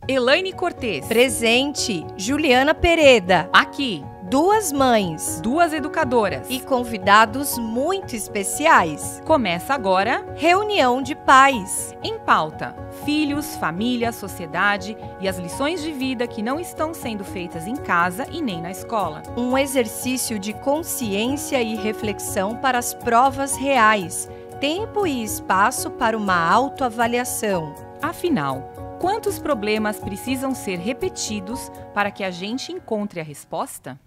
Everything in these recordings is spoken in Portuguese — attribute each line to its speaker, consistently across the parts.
Speaker 1: Elaine Cortez.
Speaker 2: Presente, Juliana Pereda.
Speaker 1: Aqui,
Speaker 2: 2 mães.
Speaker 1: 2 educadoras.
Speaker 2: E convidados muito especiais.
Speaker 1: Começa agora
Speaker 2: Reunião de Pais.
Speaker 1: Em Pauta: filhos, família, sociedade e as lições de vida que não estão sendo feitas em casa e nem na escola.
Speaker 2: Um exercício de consciência e reflexão para as provas reais. Tempo e espaço para uma autoavaliação.
Speaker 1: Afinal, quantos problemas precisam ser repetidos para que a gente encontre a resposta?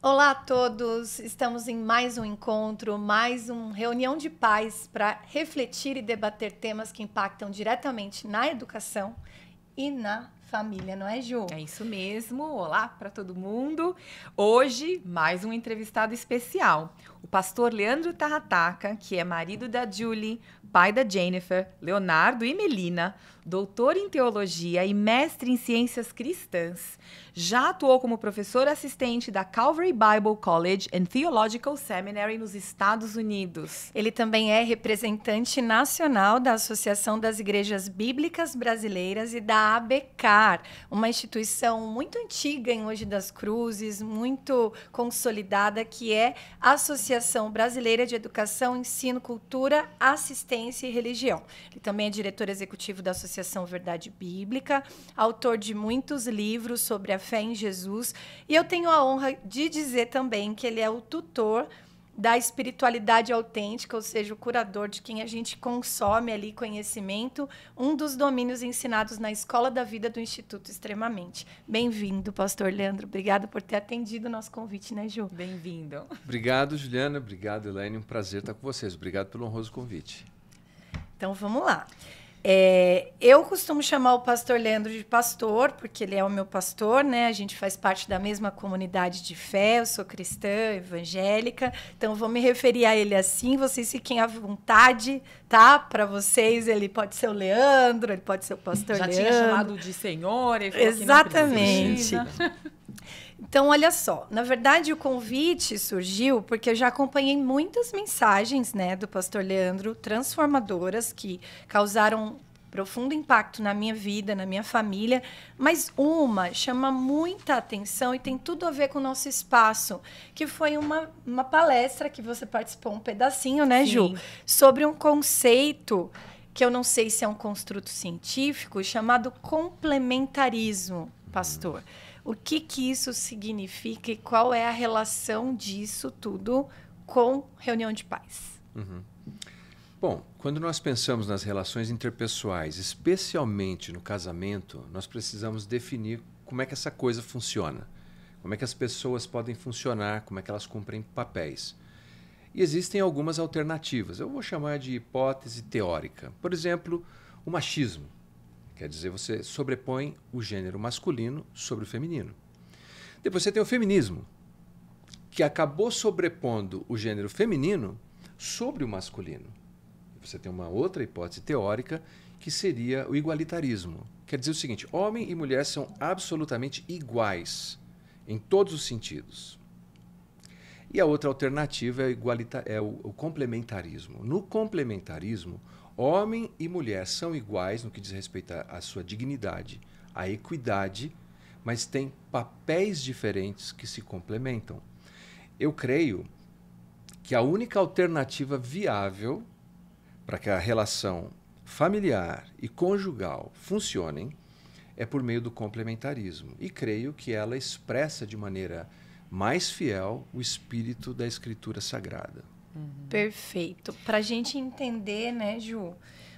Speaker 2: Olá a todos, estamos em mais um encontro, mais uma reunião de pais para refletir e debater temas que impactam diretamente na educação e na família, não é, Ju?
Speaker 1: É isso mesmo, olá para todo mundo. Hoje, mais um entrevistado especial, o pastor Leandro Tarrataca, que é marido da Julie, pai da Jennifer, Leonardo e Melina, doutor em teologia e mestre em ciências cristãs. Já atuou como professor assistente da Calvary Bible College and Theological Seminary nos Estados Unidos.
Speaker 2: Ele também é representante nacional da Associação das Igrejas Bíblicas Brasileiras e da ABCAR, uma instituição muito antiga em Mogi das Cruzes, muito consolidada, que é a Associação Brasileira de Educação, Ensino, Cultura, Assistência e Religião. Ele também é diretor executivo da Associação Verdade Bíblica, autor de muitos livros sobre a fé em Jesus, e eu tenho a honra de dizer também que ele é o tutor da espiritualidade autêntica, ou seja, o curador de quem a gente consome ali conhecimento, um dos domínios ensinados na Escola da Vida do Instituto Extremamente. Bem-vindo, pastor Leandro. Obrigado por ter atendido o nosso convite, né, Ju?
Speaker 1: Bem-vindo.
Speaker 3: Obrigado, Juliana. Obrigado, Elaine. Um prazer estar com vocês. Obrigado pelo honroso convite.
Speaker 2: Então, vamos lá. Eu costumo chamar o pastor Leandro de pastor, porque ele é o meu pastor, né? A gente faz parte da mesma comunidade de fé, eu sou cristã, evangélica, então vou me referir a ele assim, vocês fiquem à vontade, tá? Para vocês, ele pode ser o Leandro, ele pode ser o pastor
Speaker 1: Já
Speaker 2: Leandro.
Speaker 1: Já tinha chamado de senhor, ele falou
Speaker 2: exatamente.
Speaker 1: Que não precisa.
Speaker 2: Então, olha só, na verdade o convite surgiu porque eu já acompanhei muitas mensagens, né, do pastor Leandro, transformadoras, que causaram profundo impacto na minha vida, na minha família, mas uma chama muita atenção e tem tudo a ver com o nosso espaço, que foi uma palestra que você participou um pedacinho, né,
Speaker 1: Sim.
Speaker 2: Ju? Sobre um conceito que eu não sei se é um construto científico, chamado complementarismo, pastor. O que isso significa e qual é a relação disso tudo com reunião de pais?
Speaker 3: Uhum. Bom, quando nós pensamos nas relações interpessoais, especialmente no casamento, nós precisamos definir como é que essa coisa funciona, como é que as pessoas podem funcionar, como é que elas cumprem papéis. E existem algumas alternativas. Eu vou chamar de hipótese teórica. Por exemplo, o machismo. Quer dizer, você sobrepõe o gênero masculino sobre o feminino. Depois você tem o feminismo, que acabou sobrepondo o gênero feminino sobre o masculino. Você tem uma outra hipótese teórica, que seria o igualitarismo. Quer dizer o seguinte, homem e mulher são absolutamente iguais, em todos os sentidos. E a outra alternativa é o complementarismo. No complementarismo, homem e mulher são iguais no que diz respeito à sua dignidade, à equidade, mas têm papéis diferentes que se complementam. Eu creio que a única alternativa viável para que a relação familiar e conjugal funcionem é por meio do complementarismo. E creio que ela expressa de maneira mais fiel o espírito da Escritura Sagrada.
Speaker 2: Perfeito. Para a gente entender, né, Ju,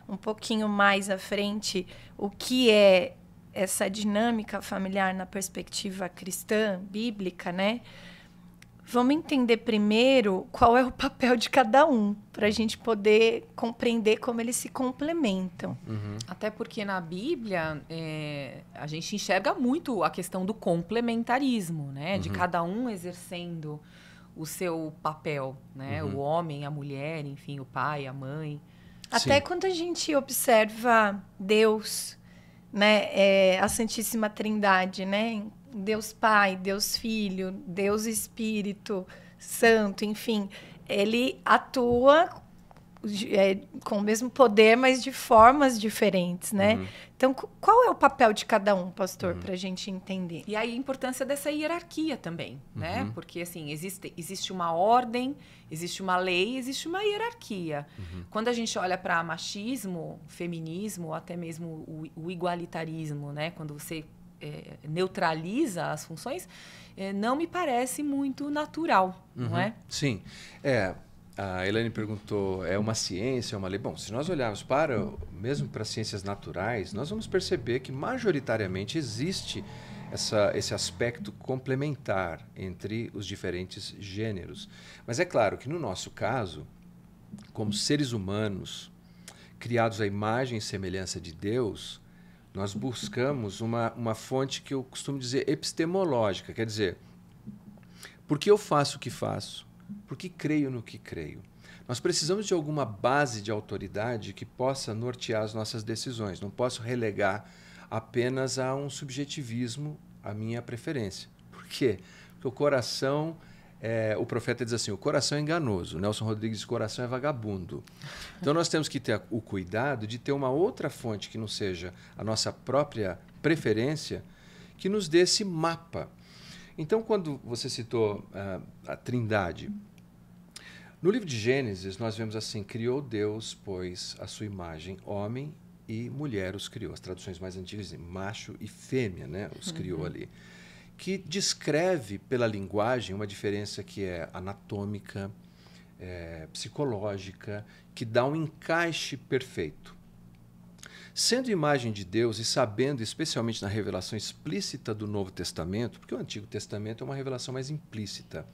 Speaker 2: um pouquinho mais à frente, o que é essa dinâmica familiar na perspectiva cristã, bíblica, né? Vamos entender primeiro qual é o papel de cada um, para a gente poder compreender como eles se complementam.
Speaker 3: Uhum.
Speaker 1: Até porque na Bíblia a gente enxerga muito a questão do complementarismo, né? De cada um exercendo o seu papel, né? O homem, a mulher, enfim, o pai, a mãe.
Speaker 2: Até
Speaker 3: Sim.
Speaker 2: quando a gente observa Deus, né, a Santíssima Trindade, né, Deus Pai, Deus Filho, Deus Espírito Santo, enfim, ele atua com o mesmo poder, mas de formas diferentes, né?
Speaker 3: Uhum.
Speaker 2: Então, qual é o papel de cada um, pastor, para a gente entender?
Speaker 1: E aí a importância dessa hierarquia também, né?
Speaker 3: Uhum.
Speaker 1: Porque, assim, existe uma ordem, existe uma lei, existe uma hierarquia.
Speaker 3: Uhum.
Speaker 1: Quando a gente olha para machismo, feminismo, ou até mesmo o igualitarismo, né? Quando você neutraliza as funções, não me parece muito natural, não é?
Speaker 3: Sim. A Elaine perguntou, é uma ciência, é uma lei? Bom, se nós olharmos mesmo para ciências naturais, nós vamos perceber que majoritariamente existe esse aspecto complementar entre os diferentes gêneros. Mas é claro que no nosso caso, como seres humanos, criados à imagem e semelhança de Deus, nós buscamos uma fonte que eu costumo dizer epistemológica, quer dizer, por que eu faço o que faço? Por que creio no que creio? Nós precisamos de alguma base de autoridade que possa nortear as nossas decisões. Não posso relegar apenas a um subjetivismo a minha preferência. Por quê? Porque o coração, o profeta diz assim, o coração é enganoso. Nelson Rodrigues diz, o coração é vagabundo. Então nós temos que ter o cuidado de ter uma outra fonte que não seja a nossa própria preferência, que nos dê esse mapa. Então, quando você citou a Trindade, no livro de Gênesis, nós vemos assim, criou Deus, pois, a sua imagem, homem e mulher os criou. As traduções mais antigas dizem macho e fêmea, né, os criou ali. Que descreve pela linguagem uma diferença que é anatômica, psicológica, que dá um encaixe perfeito. Sendo imagem de Deus e sabendo, especialmente na revelação explícita do Novo Testamento, porque o Antigo Testamento é uma revelação mais implícita,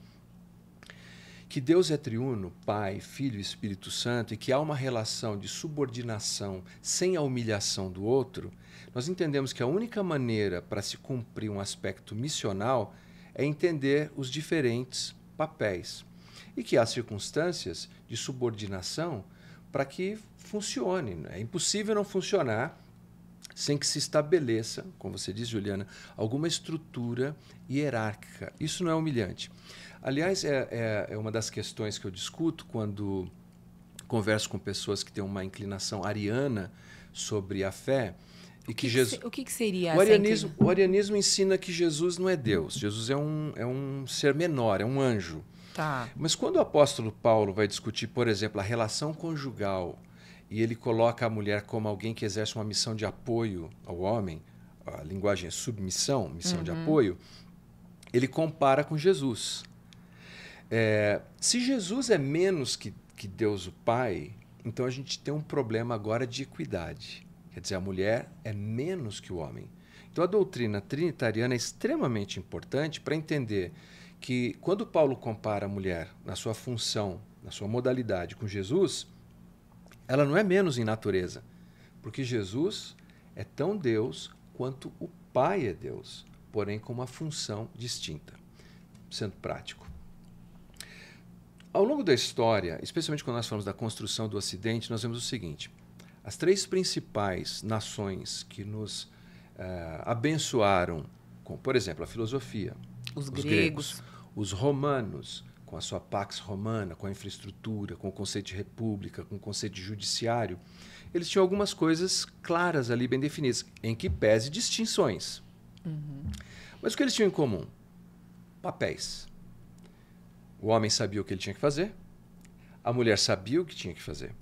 Speaker 3: que Deus é triuno, Pai, Filho e Espírito Santo, e que há uma relação de subordinação sem a humilhação do outro, nós entendemos que a única maneira para se cumprir um aspecto missional é entender os diferentes papéis. E que há circunstâncias de subordinação para que funcione. É impossível não funcionar sem que se estabeleça, como você diz, Juliana, alguma estrutura hierárquica. Isso não é humilhante. Aliás, é uma das questões que eu discuto quando converso com pessoas que têm uma inclinação ariana sobre a fé. E
Speaker 1: O que seria
Speaker 3: o arianismo ensina que Jesus não é Deus. Jesus é um ser menor, é um anjo.
Speaker 1: Tá.
Speaker 3: Mas quando o apóstolo Paulo vai discutir, por exemplo, a relação conjugal, e ele coloca a mulher como alguém que exerce uma missão de apoio ao homem, a linguagem é submissão, missão de apoio, ele compara com Jesus. Se Jesus é menos que Deus o Pai, então a gente tem um problema agora de equidade. Quer dizer, a mulher é menos que o homem. Então a doutrina trinitariana é extremamente importante para entender que quando Paulo compara a mulher na sua função, na sua modalidade com Jesus, ela não é menos em natureza, porque Jesus é tão Deus quanto o Pai é Deus, porém com uma função distinta, sendo prático. Ao longo da história, especialmente quando nós falamos da construção do Ocidente, nós vemos o seguinte, as três principais nações que nos abençoaram, com, por exemplo, a filosofia,
Speaker 1: Os gregos,
Speaker 3: os romanos, com a sua Pax Romana, com a infraestrutura, com o conceito de república, com o conceito de judiciário, eles tinham algumas coisas claras ali, bem definidas, em que pese distinções. Mas o que eles tinham em comum? Papéis. O homem sabia o que ele tinha que fazer, a mulher sabia o que tinha que fazer.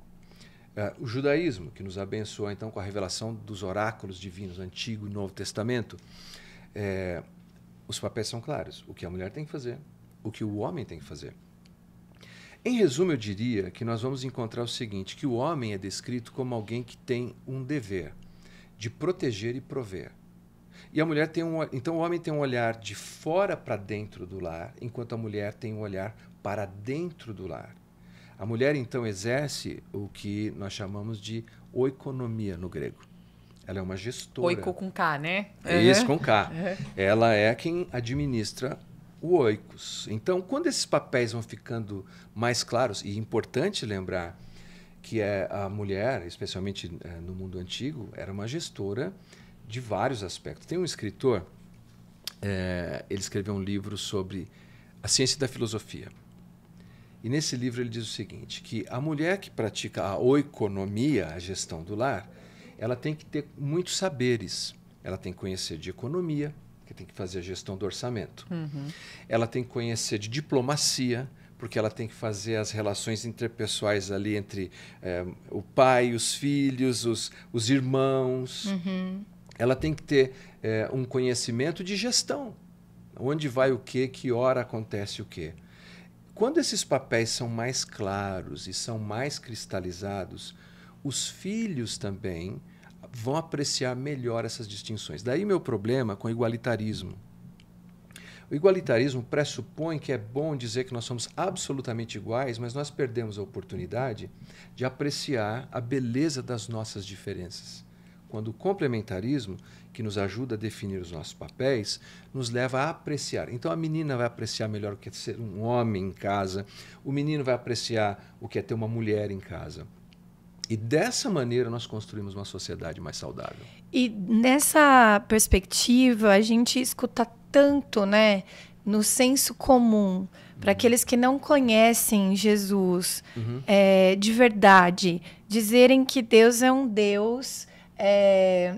Speaker 3: O judaísmo, que nos abençoou então com a revelação dos oráculos divinos, Antigo e Novo Testamento, os papéis são claros. O que a mulher tem que fazer, o que o homem tem que fazer. Em resumo, eu diria que nós vamos encontrar o seguinte, que o homem é descrito como alguém que tem um dever de proteger e prover. E a mulher então o homem tem um olhar de fora para dentro do lar, enquanto a mulher tem um olhar para dentro do lar. A mulher, então, exerce o que nós chamamos de oikonomia no grego. Ela é uma gestora.
Speaker 1: Oiko com K, né?
Speaker 3: Isso, com K. Ela é quem administra o oikos. Então, quando esses papéis vão ficando mais claros, e é importante lembrar que a mulher, especialmente no mundo antigo, era uma gestora de vários aspectos. Tem um escritor, ele escreveu um livro sobre a ciência da filosofia. E nesse livro ele diz o seguinte, que a mulher que pratica a oikonomia, a gestão do lar, ela tem que ter muitos saberes. Ela tem que conhecer de economia, que tem que fazer a gestão do orçamento. Ela tem que conhecer de diplomacia, porque ela tem que fazer as relações interpessoais ali entre o pai, os filhos, os irmãos. Ela tem que ter um conhecimento de gestão. Onde vai o quê, que hora acontece o quê. Quando esses papéis são mais claros e são mais cristalizados, os filhos também vão apreciar melhor essas distinções. Daí meu problema com o igualitarismo. O igualitarismo pressupõe que é bom dizer que nós somos absolutamente iguais, mas nós perdemos a oportunidade de apreciar a beleza das nossas diferenças. Quando o complementarismo, que nos ajuda a definir os nossos papéis, nos leva a apreciar. Então a menina vai apreciar melhor o que é ser um homem em casa, o menino vai apreciar o que é ter uma mulher em casa. E dessa maneira nós construímos uma sociedade mais saudável.
Speaker 2: E nessa perspectiva, a gente escuta tanto, né, no senso comum, para aqueles que não conhecem Jesus de verdade, dizerem que Deus é um Deus,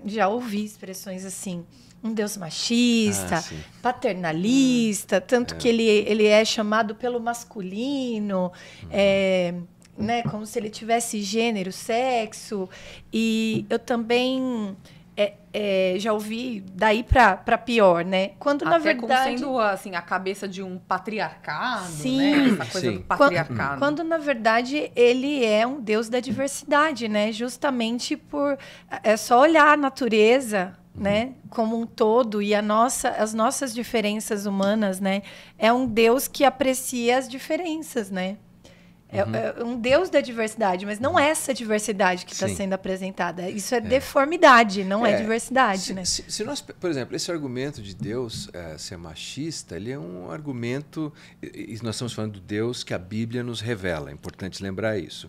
Speaker 2: já ouvi expressões assim, um Deus machista, paternalista, tanto que ele é chamado pelo masculino, né, como se ele tivesse gênero, sexo. E eu também já ouvi daí para pior, né? Quando
Speaker 1: até
Speaker 2: na verdade
Speaker 1: como sendo assim a cabeça de um patriarcado,
Speaker 2: sim,
Speaker 1: né? Essa coisa do patriarcado.
Speaker 2: Quando na verdade ele é um Deus da diversidade, né? Justamente por só olhar a natureza, né, como um todo e as nossas diferenças humanas, né? É um Deus que aprecia as diferenças, né? É um Deus da diversidade, mas não é essa diversidade que está sendo apresentada. Isso é deformidade, não é diversidade. Né?
Speaker 3: Se nós, por exemplo, esse argumento de Deus ser machista, ele é um argumento... E nós estamos falando do Deus que a Bíblia nos revela, é importante lembrar isso.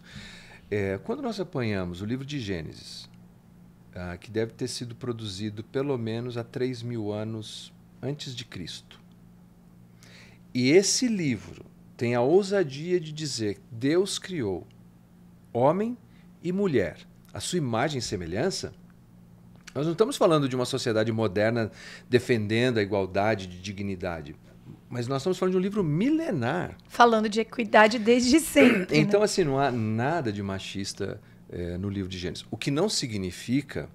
Speaker 3: Quando nós apanhamos o livro de Gênesis, que deve ter sido produzido pelo menos há 3.000 anos antes de Cristo, e esse livro tem a ousadia de dizer que Deus criou homem e mulher, a sua imagem e semelhança. Nós não estamos falando de uma sociedade moderna defendendo a igualdade de dignidade, mas nós estamos falando de um livro milenar.
Speaker 2: Falando de equidade desde sempre.
Speaker 3: Então,
Speaker 2: né?
Speaker 3: assim, não há nada de machista no livro de Gênesis. O que não significa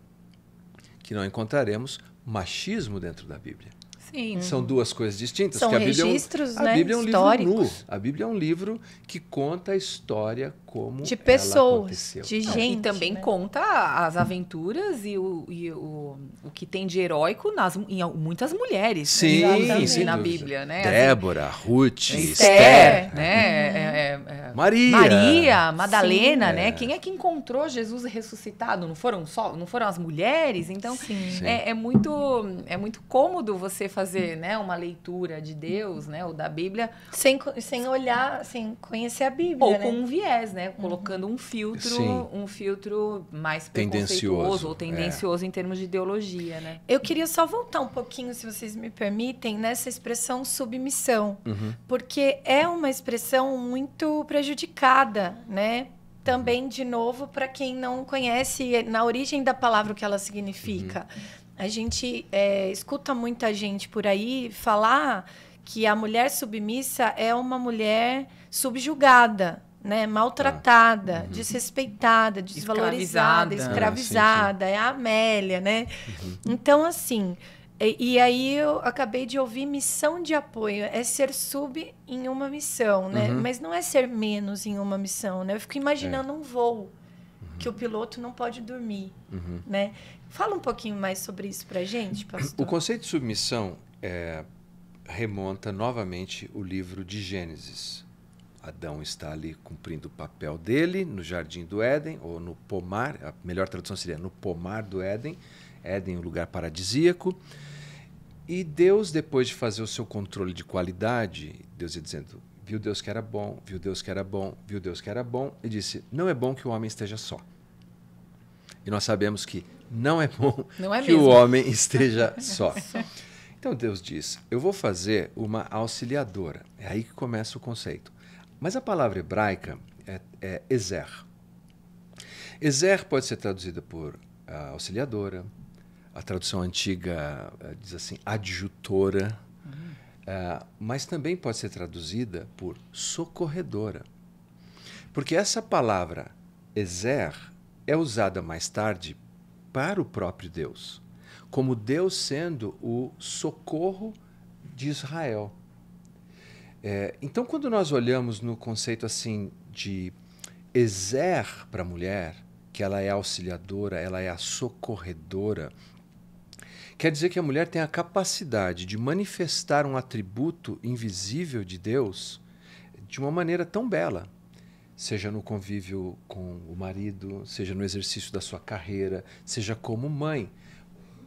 Speaker 3: que não encontraremos machismo dentro da Bíblia.
Speaker 1: Sim.
Speaker 3: São duas coisas distintas.
Speaker 2: São
Speaker 3: que a Bíblia
Speaker 2: registros,
Speaker 3: a Bíblia é um
Speaker 2: históricos.
Speaker 3: livro nu. A Bíblia é um livro que conta a história como
Speaker 2: de
Speaker 3: ela
Speaker 2: pessoas,
Speaker 3: aconteceu.
Speaker 2: de gente.
Speaker 1: E também
Speaker 2: né?
Speaker 1: conta as aventuras e o que tem de heróico em muitas mulheres.
Speaker 3: Sim,
Speaker 1: né?
Speaker 3: sem
Speaker 1: na
Speaker 3: dúvida.
Speaker 1: Bíblia, né?
Speaker 3: Débora, Ruth,
Speaker 1: Esther,
Speaker 3: Esther,
Speaker 1: né?
Speaker 3: Maria,
Speaker 1: Madalena,
Speaker 2: Sim.
Speaker 1: né? Quem é que encontrou Jesus ressuscitado? Não foram as mulheres? Então,
Speaker 2: Sim.
Speaker 1: é muito cômodo você fazer, né, uma leitura de Deus, né, ou da Bíblia,
Speaker 2: Sem olhar, sem conhecer a Bíblia,
Speaker 1: ou
Speaker 2: né?
Speaker 1: com um viés, né? Colocando um filtro mais preconceituoso ou tendencioso em termos de ideologia, né?
Speaker 2: Eu queria só voltar um pouquinho, se vocês me permitem, nessa expressão submissão. Porque é uma expressão muito prejudicada, né? Também, de novo, para quem não conhece na origem da palavra o que ela significa. A gente escuta muita gente por aí falar que a mulher submissa é uma mulher subjugada, né? Maltratada, desrespeitada, desvalorizada, escravizada. É a Amélia, né? Então, assim... E aí eu acabei de ouvir missão de apoio. É ser sub em uma missão, né? Mas não é ser menos em uma missão, né? Eu fico imaginando um voo que o piloto não pode dormir, né? Fala um pouquinho mais sobre isso pra gente, pastor.
Speaker 3: O conceito de submissão remonta novamente o livro de Gênesis. Adão está ali cumprindo o papel dele no Jardim do Éden, ou no pomar, a melhor tradução seria no pomar do Éden. Éden, um lugar paradisíaco. E Deus, depois de fazer o seu controle de qualidade, Deus ia dizendo, viu Deus que era bom, viu Deus que era bom, viu Deus que era bom, e disse, não é bom que o homem esteja só. E nós sabemos que não é bom que o homem esteja só. Então Deus diz, eu vou fazer uma auxiliadora. É aí que começa o conceito. Mas a palavra hebraica é ezer. Ezer pode ser traduzida por auxiliadora, a tradução antiga diz assim, adjutora, mas também pode ser traduzida por socorredora. Porque essa palavra ezer é usada mais tarde para o próprio Deus, como Deus sendo o socorro de Israel. Então, quando nós olhamos no conceito assim de ezer para a mulher, que ela é auxiliadora, ela é a socorredora, quer dizer que a mulher tem a capacidade de manifestar um atributo invisível de Deus de uma maneira tão bela, seja no convívio com o marido, seja no exercício da sua carreira, seja como mãe.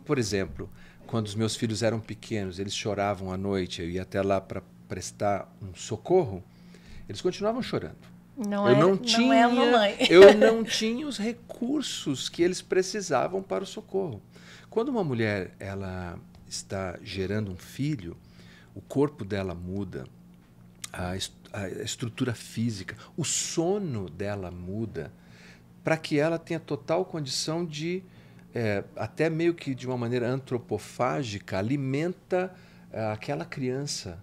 Speaker 3: Por exemplo, quando os meus filhos eram pequenos, eles choravam à noite, eu ia até lá para prestar um socorro, eles continuavam chorando. Eu não tinha os recursos que eles precisavam para o socorro. Quando uma mulher ela está gerando um filho, o corpo dela muda, a estrutura física, o sono dela muda, para que ela tenha total condição de, até meio que de uma maneira antropofágica, alimenta aquela criança.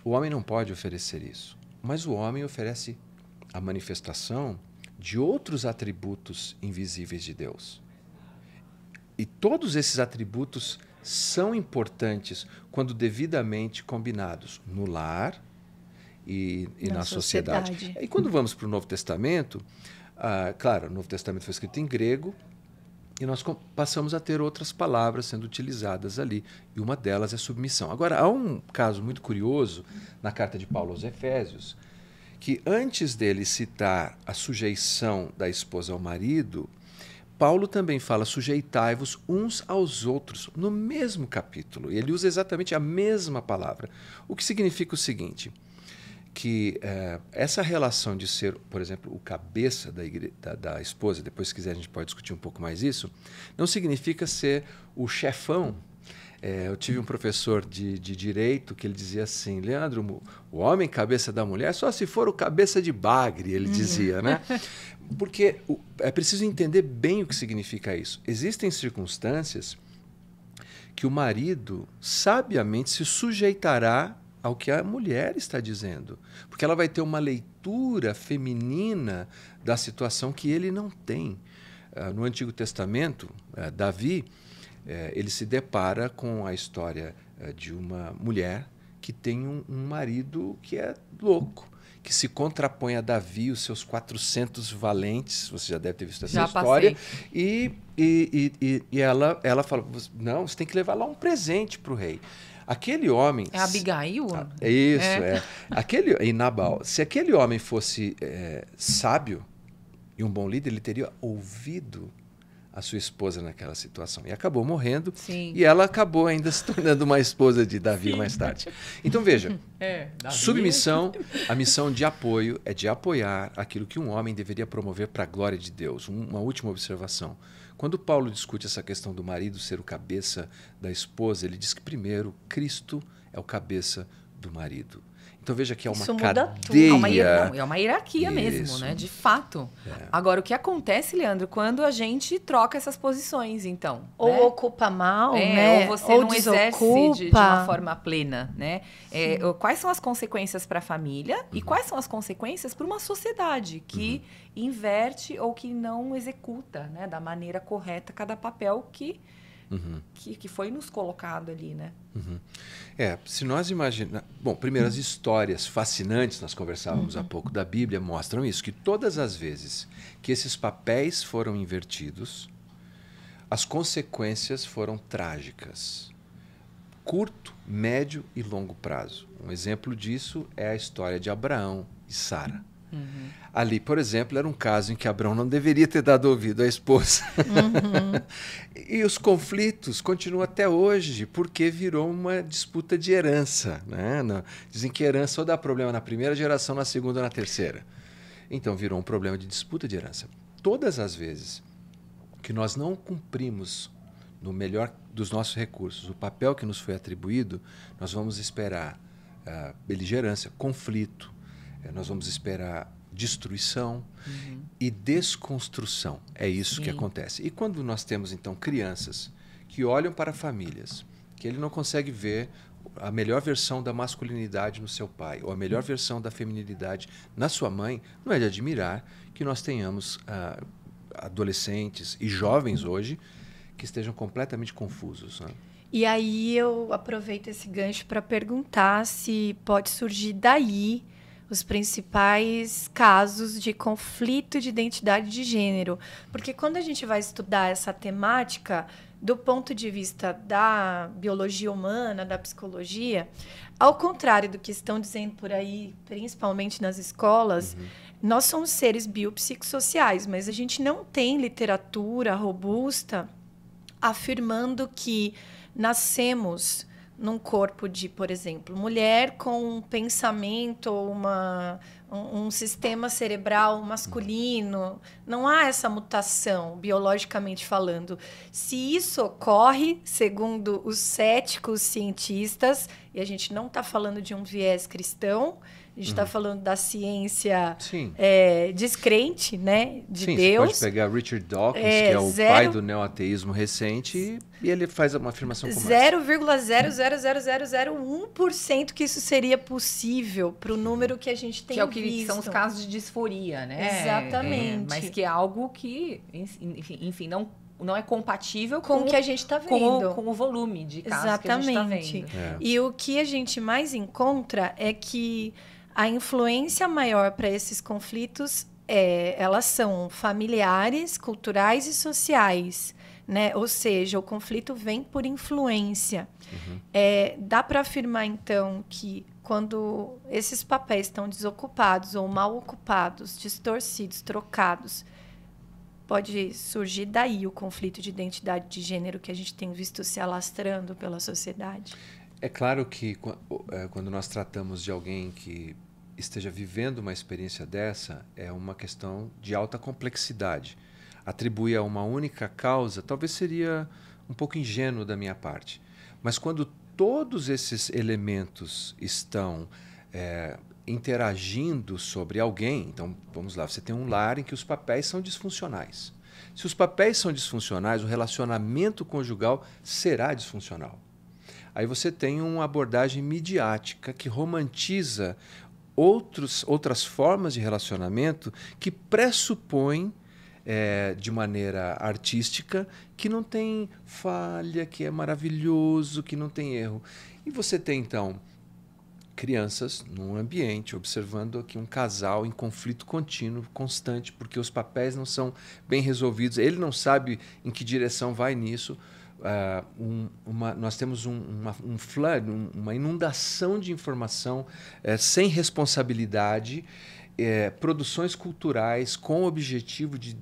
Speaker 3: O homem não pode oferecer isso, mas o homem oferece a manifestação de outros atributos invisíveis de Deus. E todos esses atributos são importantes quando devidamente combinados no lar e na sociedade. E quando vamos para o Novo Testamento, claro, o Novo Testamento foi escrito em grego e nós passamos a ter outras palavras sendo utilizadas ali, e uma delas é submissão. Agora, há um caso muito curioso na carta de Paulo aos Efésios, que antes dele citar a sujeição da esposa ao marido, Paulo também fala sujeitai-vos uns aos outros no mesmo capítulo. E ele usa exatamente a mesma palavra. O que significa o seguinte, que essa relação de ser, por exemplo, o cabeça da esposa, depois se quiser a gente pode discutir um pouco mais isso, não significa ser o chefão. Eu tive um professor de direito que ele dizia assim, Leandro, o homem cabeça da mulher só se for o cabeça de bagre, ele dizia, né? Porque é preciso entender bem o que significa isso. Existem circunstâncias que o marido sabiamente se sujeitará ao que a mulher está dizendo, porque ela vai ter uma leitura feminina da situação que ele não tem. No Antigo Testamento, Davi, ele se depara com a história de uma mulher que tem um marido que é louco, que se contrapõe a Davi, os seus 400 valentes, você já deve ter visto essa história, e ela fala, não, você tem que levar lá um presente para o rei. Aquele homem...
Speaker 1: É Abigail?
Speaker 3: Isso. E Nabal. Se aquele homem fosse sábio e um bom líder, ele teria ouvido a sua esposa naquela situação. E acabou morrendo.
Speaker 1: Sim.
Speaker 3: E ela acabou ainda se tornando uma esposa de Davi mais tarde. Então, veja, submissão, a missão de apoio é de apoiar aquilo que um homem deveria promover para a glória de Deus. Uma última observação. Quando Paulo discute essa questão do marido ser o cabeça da esposa, ele diz que primeiro Cristo é o cabeça do marido. Então veja que é uma cadeia.
Speaker 1: É uma hierarquia mesmo, né? De fato. Agora, o que acontece, Leandro, quando a gente troca essas posições, então?
Speaker 2: Ou
Speaker 1: né?
Speaker 2: ocupa mal, né?
Speaker 1: Ou você não exerce de uma forma plena, né? Quais são as consequências para a família e quais são as consequências para uma sociedade que inverte ou que não executa, né, da maneira correta cada papel que foi nos colocado ali, né?
Speaker 3: Se nós imaginarmos... Bom, primeiro, as histórias fascinantes, nós conversávamos há pouco, da Bíblia, mostram isso, que todas as vezes que esses papéis foram invertidos, as consequências foram trágicas. Curto, médio e longo prazo. Um exemplo disso é a história de Abraão e Sara. Ali, por exemplo, era um caso em que Abrão não deveria ter dado ouvido à esposa. E os conflitos continuam até hoje, porque virou uma disputa de herança, né? Dizem que herança ou dá problema na primeira geração, na segunda ou na terceira. Então virou um problema de disputa de herança. Todas as vezes que nós não cumprimos, no melhor dos nossos recursos, o papel que nos foi atribuído, nós vamos esperar beligerância, conflito, nós vamos esperar destruição e desconstrução. É isso que acontece. E quando nós temos, então, crianças que olham para famílias, que ele não consegue ver a melhor versão da masculinidade no seu pai ou a melhor versão da feminilidade na sua mãe, não é de admirar que nós tenhamos adolescentes e jovens hoje que estejam completamente confusos, né?
Speaker 2: E aí eu aproveito esse gancho para perguntar se pode surgir daí os principais casos de conflito de identidade de gênero. Porque quando a gente vai estudar essa temática do ponto de vista da biologia humana, da psicologia, ao contrário do que estão dizendo por aí, principalmente nas escolas, nós somos seres biopsicossociais, mas a gente não tem literatura robusta afirmando que nascemos num corpo de, por exemplo, mulher com um pensamento ou um sistema cerebral masculino. Não há essa mutação, biologicamente falando. Se isso ocorre, segundo os céticos cientistas, e a gente não está falando de um viés cristão, a gente está falando da ciência descrente, né, de Deus.
Speaker 3: Você pode pegar Richard Dawkins, que é o pai do neoateísmo recente, e ele faz uma afirmação como essa.
Speaker 2: 0,00001% que isso seria possível para o número que a gente tem visto.
Speaker 1: Que são os casos de disforia, né?
Speaker 2: Exatamente.
Speaker 1: Mas que é algo que, enfim, não é compatível
Speaker 2: com o que a gente está vendo.
Speaker 1: Com o volume de casos que a gente está vendo.
Speaker 2: E o que a gente mais encontra é que a influência maior para esses conflitos elas são familiares, culturais e sociais, né? Ou seja, o conflito vem por influência. Dá para afirmar, então, que quando esses papéis estão desocupados ou mal ocupados, distorcidos, trocados, pode surgir daí o conflito de identidade de gênero que a gente tem visto se alastrando pela sociedade?
Speaker 3: É claro que quando nós tratamos de alguém que esteja vivendo uma experiência dessa, é uma questão de alta complexidade. Atribuir a uma única causa talvez seria um pouco ingênuo da minha parte. Mas quando todos esses elementos estão interagindo sobre alguém, então vamos lá, você tem um lar em que os papéis são disfuncionais. Se os papéis são disfuncionais, o relacionamento conjugal será disfuncional. Aí você tem uma abordagem midiática que romantiza outras formas de relacionamento que pressupõem, de maneira artística, que não tem falha, que é maravilhoso, que não tem erro. E você tem, então, crianças num ambiente, observando aqui um casal em conflito contínuo, constante, porque os papéis não são bem resolvidos, ele não sabe em que direção vai nisso. Nós temos um flood, uma inundação de informação sem responsabilidade, produções culturais com o objetivo de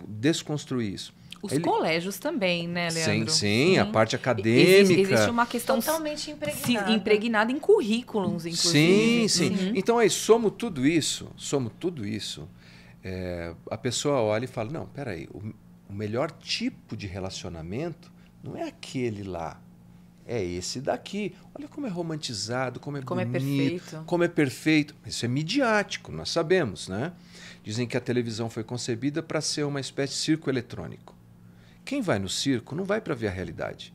Speaker 3: desconstruir isso.
Speaker 1: Os colégios também, né, Leandro?
Speaker 3: Sim, a parte acadêmica.
Speaker 1: Existe uma questão
Speaker 2: totalmente impregnada.
Speaker 1: Impregnada em currículos, inclusive.
Speaker 3: Sim. Então, somos tudo isso, a pessoa olha e fala, não, peraí, o melhor tipo de relacionamento não é aquele lá, é esse daqui. Olha como é romantizado, como é bonito, como é perfeito. Isso é midiático, nós sabemos, né? Dizem que a televisão foi concebida para ser uma espécie de circo eletrônico. Quem vai no circo não vai para ver a realidade.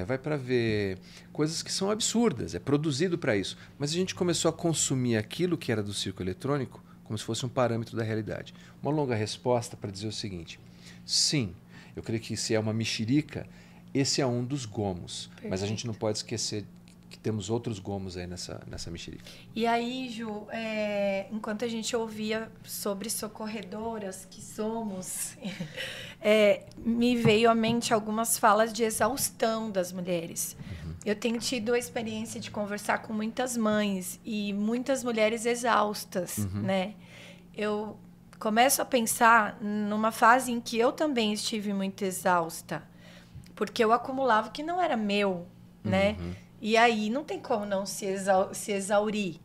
Speaker 3: Vai para ver coisas que são absurdas, é produzido para isso. Mas a gente começou a consumir aquilo que era do circo eletrônico como se fosse um parâmetro da realidade. Uma longa resposta para dizer o seguinte: sim, eu creio que se é uma mexerica, esse é um dos gomos. Perfeito. Mas a gente não pode esquecer que temos outros gomos aí nessa mexerica.
Speaker 2: E aí, Ju, enquanto a gente ouvia sobre socorredoras que somos, me veio à mente algumas falas de exaustão das mulheres. eu tenho tido a experiência de conversar com muitas mães e muitas mulheres exaustas, né? Eu começo a pensar numa fase em que eu também estive muito exausta, porque eu acumulava o que não era meu, né? E aí não tem como não se exaurir.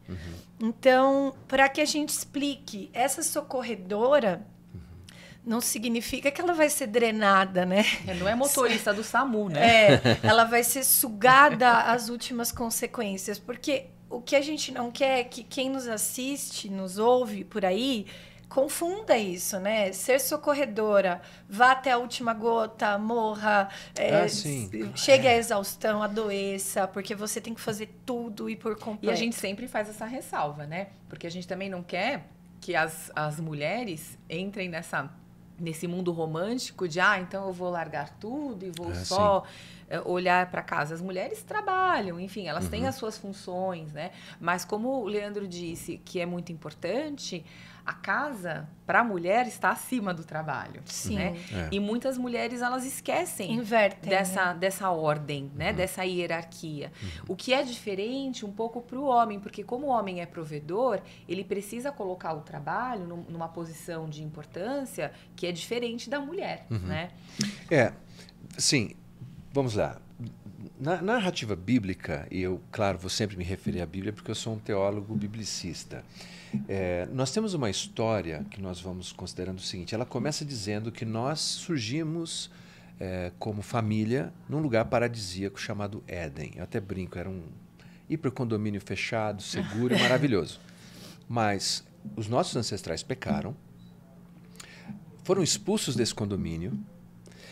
Speaker 2: Então, para que a gente explique, essa socorredora não significa que ela vai ser drenada, né?
Speaker 1: Não é motorista do SAMU, né?
Speaker 2: Ela vai ser sugada às últimas consequências, porque o que a gente não quer é que quem nos assiste, nos ouve por aí, confunda isso, né? Ser socorredora, vá até a última gota, morra, chegue à exaustão, adoeça, porque você tem que fazer tudo e por completo.
Speaker 1: E a gente sempre faz essa ressalva, né? Porque a gente também não quer que as mulheres entrem nesse mundo romântico de, então eu vou largar tudo e vou só olhar para casa. As mulheres trabalham, enfim, elas têm as suas funções, né? Mas como o Leandro disse, que é muito importante, a casa, para a mulher, está acima do trabalho.
Speaker 2: Sim.
Speaker 1: Né? E muitas mulheres, elas esquecem
Speaker 2: Invertem,
Speaker 1: dessa ordem, né? Dessa hierarquia. O que é diferente um pouco para o homem, porque como o homem é provedor, ele precisa colocar o trabalho numa posição de importância que é diferente da mulher, né?
Speaker 3: Sim, vamos lá. Na narrativa bíblica, e eu, claro, vou sempre me referir à Bíblia porque eu sou um teólogo biblicista, nós temos uma história que nós vamos considerando o seguinte, ela começa dizendo que nós surgimos como família num lugar paradisíaco chamado Éden. Eu até brinco, era um hipercondomínio fechado, seguro e maravilhoso. Mas os nossos ancestrais pecaram, foram expulsos desse condomínio,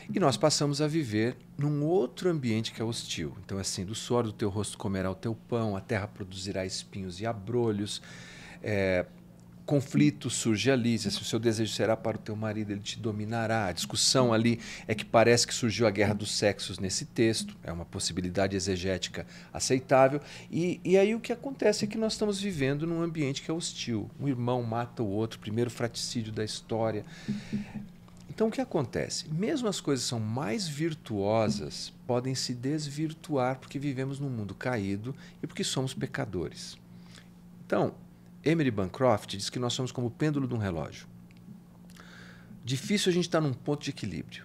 Speaker 3: e nós passamos a viver num outro ambiente que é hostil. Então, assim, do suor do teu rosto comerá o teu pão, a terra produzirá espinhos e abrolhos, conflito surge ali, se o seu desejo será para o teu marido, ele te dominará. A discussão ali é que parece que surgiu a guerra dos sexos nesse texto, é uma possibilidade exegética aceitável. E aí o que acontece é que nós estamos vivendo num ambiente que é hostil. Um irmão mata o outro, primeiro fratricídio da história. Então, o que acontece? Mesmo as coisas são mais virtuosas, podem se desvirtuar porque vivemos num mundo caído e porque somos pecadores. Então, Emily Bancroft diz que nós somos como o pêndulo de um relógio. Difícil a gente estar num ponto de equilíbrio.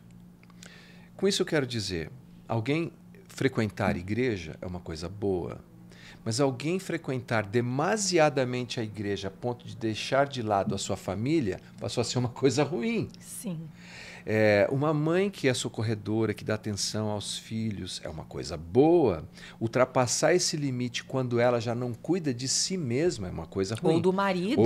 Speaker 3: Com isso eu quero dizer, alguém frequentar a igreja é uma coisa boa, mas alguém frequentar demasiadamente a igreja a ponto de deixar de lado a sua família passou a ser uma coisa ruim.
Speaker 2: Sim.
Speaker 3: Uma mãe que é socorredora, que dá atenção aos filhos, é uma coisa boa. Ultrapassar esse limite quando ela já não cuida de si mesma é uma coisa ruim.
Speaker 1: Ou do marido.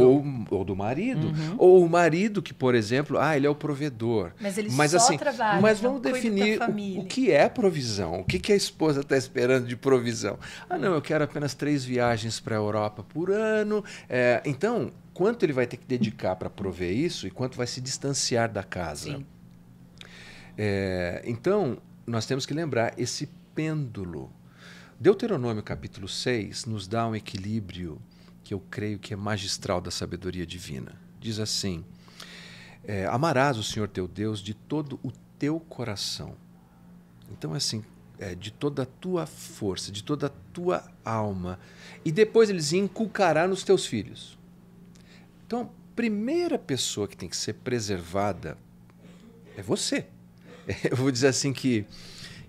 Speaker 3: Ou do marido. Ou o marido que, por exemplo, ele é o provedor.
Speaker 2: Mas ele só trabalha,
Speaker 3: mas vamos definir o que é provisão. O que a esposa está esperando de provisão? Não, eu quero apenas 3 viagens para a Europa por ano. Então, quanto ele vai ter que dedicar para prover isso e quanto vai se distanciar da casa?
Speaker 1: Sim.
Speaker 3: Então, nós temos que lembrar esse pêndulo. Deuteronômio capítulo 6 nos dá um equilíbrio que eu creio que é magistral da sabedoria divina. Diz assim, amarás o Senhor teu Deus de todo o teu coração. Então, assim, de toda a tua força, de toda a tua alma. E depois eles inculcará nos teus filhos. Então, a primeira pessoa que tem que ser preservada é você. Eu vou dizer assim que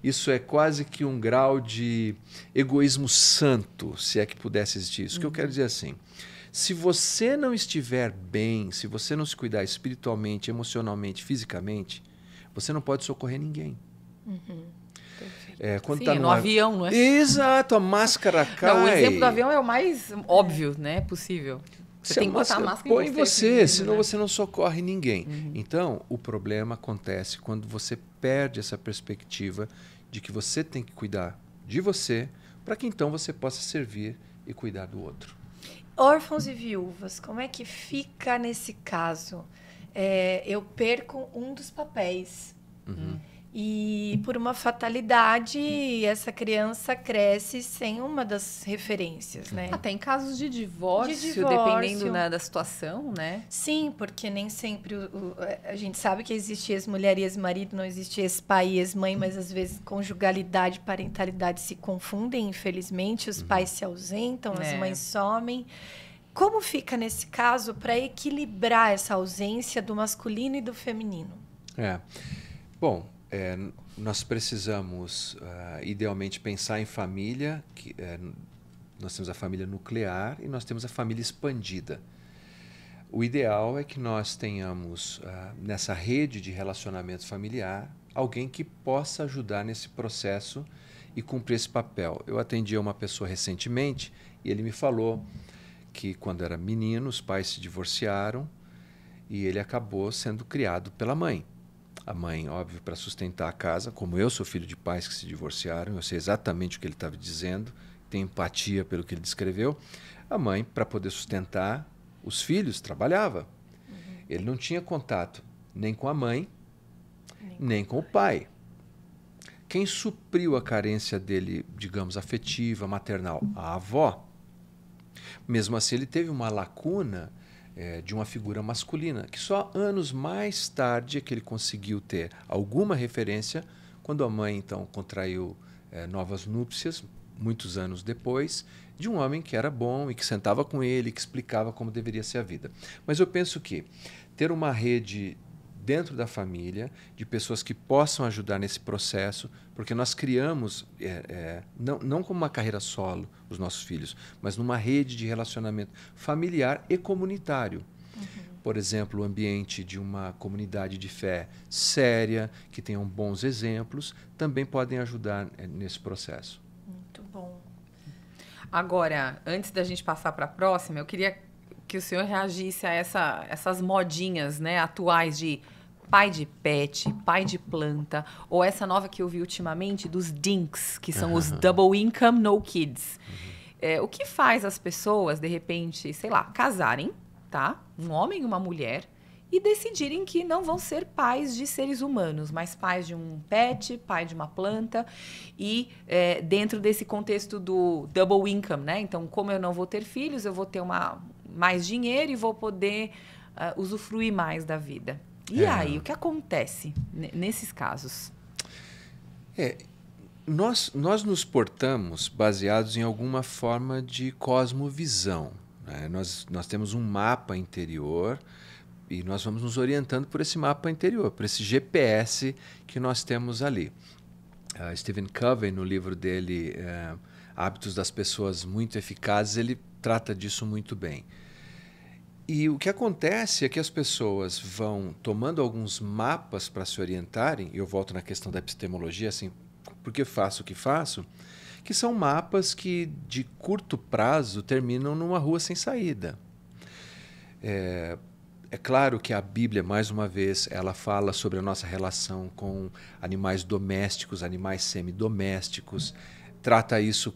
Speaker 3: isso é quase que um grau de egoísmo santo, se é que pudesse existir isso. O que eu quero dizer assim, se você não estiver bem, se você não se cuidar espiritualmente, emocionalmente, fisicamente, você não pode socorrer ninguém. Quando
Speaker 1: Sim,
Speaker 3: tá
Speaker 1: no avião, não é?
Speaker 3: Exato, a máscara cai.
Speaker 1: Não, o exemplo do avião é o mais óbvio, né? Possível. Você tem que botar a máscara
Speaker 3: põe
Speaker 1: em
Speaker 3: você, senão você não socorre ninguém. Então, o problema acontece quando você perde essa perspectiva de que você tem que cuidar de você para que então você possa servir e cuidar do outro.
Speaker 2: Órfãos e viúvas, como é que fica nesse caso? Eu perco um dos papéis. E por uma fatalidade, essa criança cresce sem uma das referências, né?
Speaker 1: Até em casos de divórcio, dependendo da situação, né?
Speaker 2: Sim, porque nem sempre a gente sabe que existe ex-mulher e ex-marido, não existe ex-pai e ex-mãe, mas às vezes conjugalidade e parentalidade se confundem, infelizmente, os pais se ausentam, as mães somem. Como fica nesse caso para equilibrar essa ausência do masculino e do feminino?
Speaker 3: Bom, nós precisamos, idealmente, pensar em família. Nós temos a família nuclear e nós temos a família expandida. O ideal é que nós tenhamos, nessa rede de relacionamento familiar, alguém que possa ajudar nesse processo e cumprir esse papel. Eu atendi a uma pessoa recentemente e ele me falou que, quando era menino, os pais se divorciaram e ele acabou sendo criado pela mãe. A mãe, óbvio, para sustentar a casa. Como eu sou filho de pais que se divorciaram, eu sei exatamente o que ele estava dizendo, tenho empatia pelo que ele descreveu. A mãe, para poder sustentar os filhos, trabalhava. Ele não tinha contato nem com a mãe, nem com o pai. Quem supriu a carência dele, digamos, afetiva, maternal? A avó. Mesmo assim, ele teve uma lacuna de uma figura masculina, que só anos mais tarde é que ele conseguiu ter alguma referência, quando a mãe, então, contraiu novas núpcias, muitos anos depois, de um homem que era bom e que sentava com ele, que explicava como deveria ser a vida. Mas eu penso que ter uma rede dentro da família, de pessoas que possam ajudar nesse processo, porque nós criamos, não como uma carreira solo, os nossos filhos, mas numa rede de relacionamento familiar e comunitário. Por exemplo, o ambiente de uma comunidade de fé séria, que tenham bons exemplos, também podem ajudar nesse processo.
Speaker 2: Muito bom.
Speaker 1: Agora, antes da gente passar para a próxima, eu queria que o senhor reagisse a essas modinhas, né, atuais de pai de pet, pai de planta, ou essa nova que eu vi ultimamente dos DINKs, que são os Double Income No Kids. O que faz as pessoas, de repente, sei lá, casarem, tá? Um homem e uma mulher, e decidirem que não vão ser pais de seres humanos, mas pais de um pet, pai de uma planta, e dentro desse contexto do double income, né? Então, como eu não vou ter filhos, eu vou ter mais dinheiro e vou poder usufruir mais da vida. E aí, o que acontece nesses casos?
Speaker 3: Nós nos portamos baseados em alguma forma de cosmovisão, né? Nós temos um mapa interior e nós vamos nos orientando por esse mapa interior, por esse GPS que nós temos ali. Stephen Covey, no livro dele, Hábitos das Pessoas Muito Eficazes, ele trata disso muito bem. E o que acontece é que as pessoas vão tomando alguns mapas para se orientarem, e eu volto na questão da epistemologia, assim, por que faço o que faço? Que são mapas que, de curto prazo, terminam numa rua sem saída. É claro que a Bíblia, mais uma vez, ela fala sobre a nossa relação com animais domésticos, animais semidomésticos, trata isso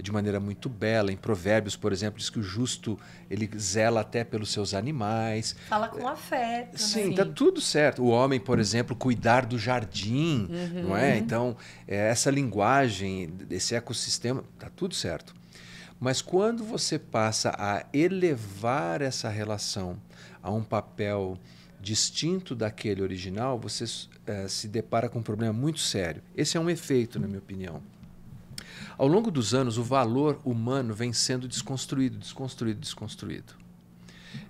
Speaker 3: de maneira muito bela. Em Provérbios, por exemplo, diz que o justo ele zela até pelos seus animais.
Speaker 2: Fala com afeto.
Speaker 3: Sim,
Speaker 2: né?
Speaker 3: está tudo certo. O homem, por exemplo, cuidar do jardim, não é? Então, essa linguagem, esse ecossistema, está tudo certo. Mas quando você passa a elevar essa relação a um papel distinto daquele original, você se depara com um problema muito sério. Esse é um efeito, na minha opinião. Ao longo dos anos, o valor humano vem sendo desconstruído.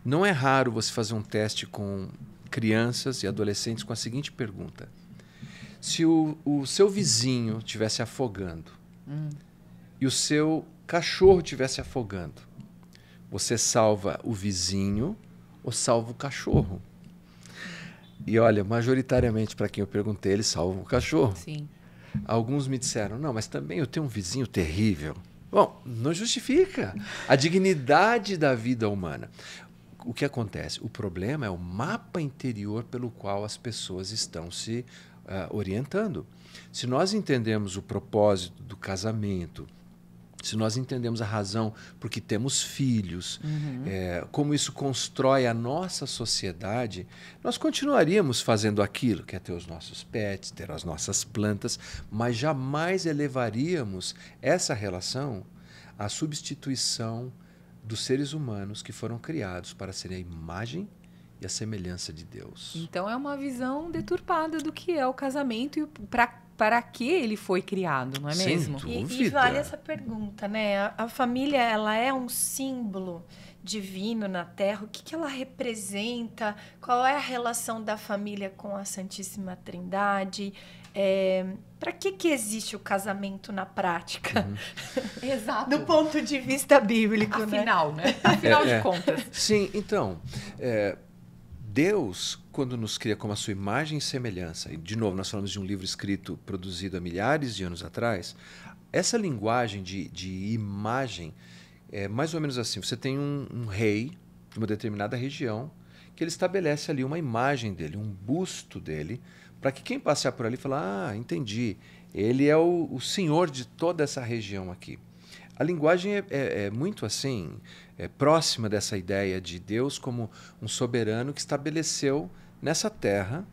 Speaker 3: Não é raro você fazer um teste com crianças e adolescentes com a seguinte pergunta: se o seu vizinho estivesse afogando e o seu cachorro estivesse afogando, você salva o vizinho ou salva o cachorro? E olha, majoritariamente, para quem eu perguntei, eles salvam o cachorro.
Speaker 1: Sim.
Speaker 3: Alguns me disseram, não, mas também eu tenho um vizinho terrível. Bom, não justifica a dignidade da vida humana. O que acontece? O problema é o mapa interior pelo qual as pessoas estão se orientando. Se nós entendemos o propósito do casamento, se nós entendemos a razão por que temos filhos, como isso constrói a nossa sociedade, nós continuaríamos fazendo aquilo, que é ter os nossos pets, ter as nossas plantas, mas jamais elevaríamos essa relação à substituição dos seres humanos que foram criados para serem a imagem e a semelhança de Deus.
Speaker 1: Então é uma visão deturpada do que é o casamento e para que ele foi criado, não é mesmo?
Speaker 2: E vale essa pergunta, né? A família, ela é um símbolo divino na Terra. O que ela representa? Qual é a relação da família com a Santíssima Trindade? Para que existe o casamento na prática?
Speaker 1: Exato.
Speaker 2: Do ponto de vista bíblico,
Speaker 1: Afinal, né? Afinal de contas.
Speaker 3: Sim, então... Deus, quando nos cria como a sua imagem e semelhança, e de novo nós falamos de um livro escrito, produzido há milhares de anos atrás, essa linguagem de imagem é mais ou menos assim, você tem um rei de uma determinada região, que ele estabelece ali uma imagem dele, um busto dele, para que quem passear por ali fale, entendi, ele é o senhor de toda essa região aqui. A linguagem é muito assim, próxima dessa ideia de Deus como um soberano que estabeleceu nessa terra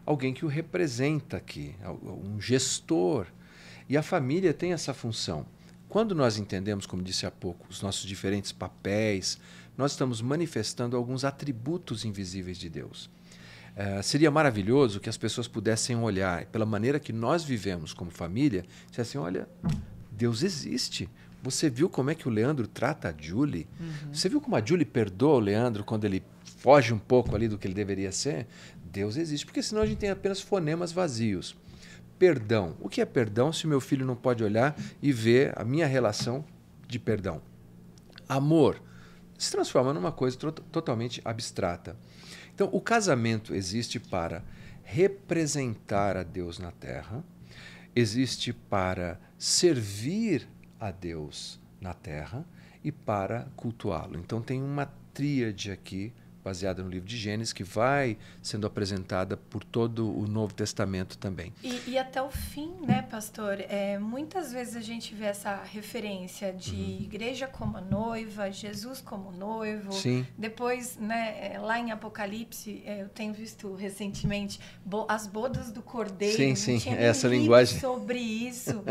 Speaker 3: alguém que o representa aqui, um gestor. E a família tem essa função. Quando nós entendemos, como disse há pouco, os nossos diferentes papéis, nós estamos manifestando alguns atributos invisíveis de Deus. Seria maravilhoso que as pessoas pudessem olhar pela maneira que nós vivemos como família, e dizer assim, olha, Deus existe. Você viu como é que o Leandro trata a Julie? Você viu como a Julie perdoa o Leandro quando ele foge um pouco ali do que ele deveria ser? Deus existe, porque senão a gente tem apenas fonemas vazios. Perdão. O que é perdão se o meu filho não pode olhar e ver a minha relação de perdão? Amor se transforma numa coisa totalmente abstrata. Então, o casamento existe para representar a Deus na terra, existe para servir a Deus na terra e para cultuá-lo. Então tem uma tríade aqui, baseada no livro de Gênesis, que vai sendo apresentada por todo o Novo Testamento também.
Speaker 2: E até o fim, né, pastor? Muitas vezes a gente vê essa referência de igreja como a noiva, Jesus como noivo.
Speaker 3: Sim.
Speaker 2: Depois, né, lá em Apocalipse, eu tenho visto recentemente as bodas do Cordeiro.
Speaker 3: Sim, sim,
Speaker 2: tinha
Speaker 3: essa
Speaker 2: nem
Speaker 3: linguagem.
Speaker 2: sobre isso.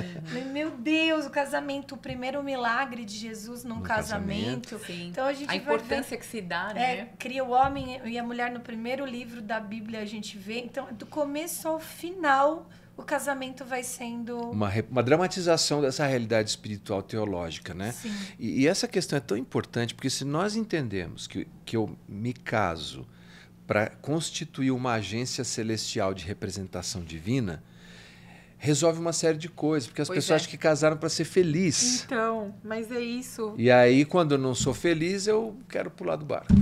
Speaker 2: Meu Deus, o casamento, o primeiro milagre de Jesus num casamento.
Speaker 1: Sim.
Speaker 2: Então a gente
Speaker 1: a importância que se dá, né?
Speaker 2: Cria o homem e a mulher no primeiro livro da Bíblia, a gente vê. Então, do começo ao final, o casamento vai sendo...
Speaker 3: Uma dramatização dessa realidade espiritual teológica, né?
Speaker 2: Sim.
Speaker 3: E essa questão é tão importante, porque se nós entendemos que eu me caso para constituir uma agência celestial de representação divina, resolve uma série de coisas, porque as pessoas acham que casaram para ser feliz.
Speaker 1: Então, mas é isso.
Speaker 3: E aí, quando eu não sou feliz, eu quero pular do barco.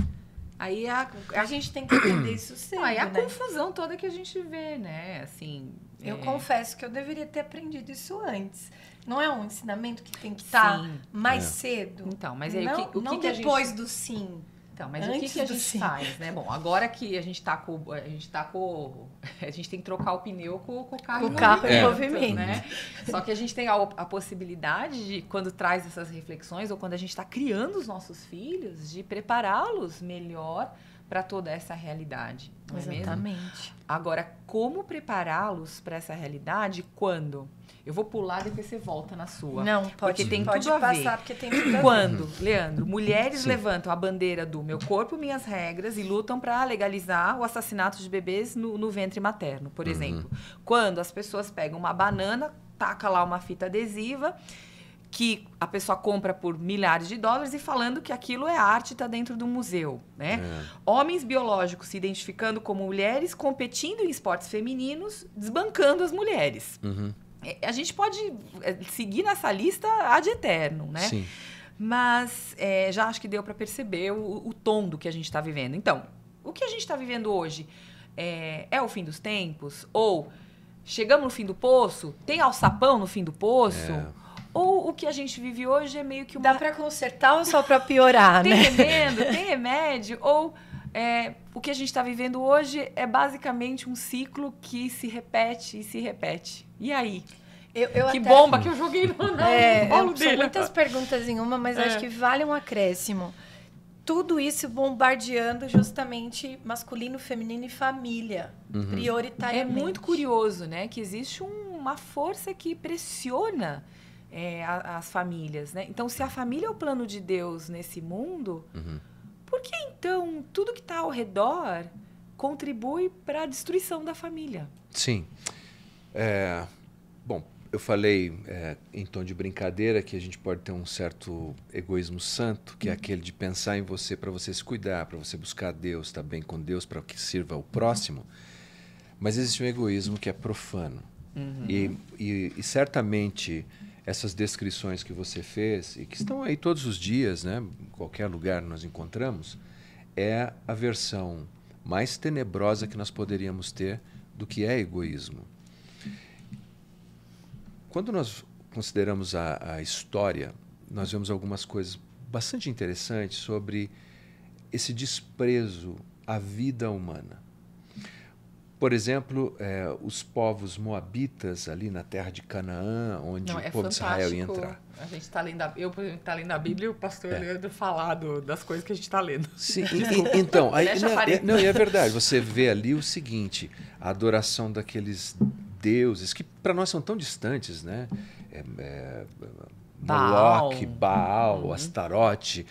Speaker 1: Aí
Speaker 2: a gente tem que entender isso cedo,
Speaker 1: aí a
Speaker 2: né?
Speaker 1: confusão toda que a gente vê, né? Assim,
Speaker 2: eu confesso que eu deveria ter aprendido isso antes. Não é um ensinamento que tem que estar mais cedo?
Speaker 1: Então, mas aí
Speaker 2: não,
Speaker 1: o que
Speaker 2: não
Speaker 1: que
Speaker 2: depois do sim.
Speaker 1: Então, mas
Speaker 2: antes
Speaker 1: o que a gente faz, né? Bom, agora que a gente tem que trocar o pneu com o carro
Speaker 2: em movimento,
Speaker 1: né? Só que a gente tem a possibilidade de, quando traz essas reflexões ou quando a gente está criando os nossos filhos, de prepará-los melhor para toda essa realidade, não é mesmo?
Speaker 2: Exatamente.
Speaker 1: Agora, como prepará-los para essa realidade quando? Eu vou pular, depois você volta na sua.
Speaker 2: Não, pode passar, porque tem tudo a ver.
Speaker 1: Quando, Leandro, mulheres levantam a bandeira do meu corpo, minhas regras e lutam para legalizar o assassinato de bebês no ventre materno, por exemplo. Quando as pessoas pegam uma banana, taca lá uma fita adesiva, que a pessoa compra por milhares de dólares e falando que aquilo é arte, está dentro do museu, né? Homens biológicos se identificando como mulheres, competindo em esportes femininos, desbancando as mulheres. A gente pode seguir nessa lista ad eterno, né?
Speaker 3: Sim.
Speaker 1: Mas já acho que deu para perceber o tom do que a gente está vivendo. Então, o que a gente está vivendo hoje é o fim dos tempos? Ou chegamos no fim do poço? Tem alçapão no fim do poço? Ou o que a gente vive hoje é meio que uma...
Speaker 2: Dá para consertar ou só para piorar,
Speaker 1: tem
Speaker 2: né?
Speaker 1: remendo, tem remédio? Ou o que a gente está vivendo hoje é basicamente um ciclo que se repete e se repete. E aí? Que bomba que eu joguei no colo
Speaker 2: são
Speaker 1: dele.
Speaker 2: muitas perguntas em uma, mas acho que vale um acréscimo. Tudo isso bombardeando justamente masculino, feminino e família,
Speaker 1: É
Speaker 2: prioritariamente.
Speaker 1: muito curioso, né? Que existe uma força que pressiona as famílias, né? Então, se a família é o plano de Deus nesse mundo, por que então tudo que está ao redor contribui para a destruição da família?
Speaker 3: Sim. Bom, eu falei em tom de brincadeira que a gente pode ter um certo egoísmo santo, que é aquele de pensar em você para você se cuidar, para você buscar Deus, estar bem com Deus, para que sirva ao próximo. Mas existe um egoísmo que é profano. E certamente essas descrições que você fez, e que estão aí todos os dias, né, em qualquer lugar nós encontramos, é a versão mais tenebrosa que nós poderíamos ter do que é egoísmo. Quando nós consideramos a história, nós vemos algumas coisas bastante interessantes sobre esse desprezo à vida humana. Por exemplo, os povos moabitas ali na terra de Canaã, onde o povo de Israel ia entrar.
Speaker 1: A gente está lendo eu, por exemplo, lendo a Bíblia e o pastor Leandro falar das coisas que a gente está lendo.
Speaker 3: Sim, então, aí, e é verdade, você vê ali o seguinte, a adoração daqueles deuses que para nós são tão distantes, né? Moloque, Baal, Astarote,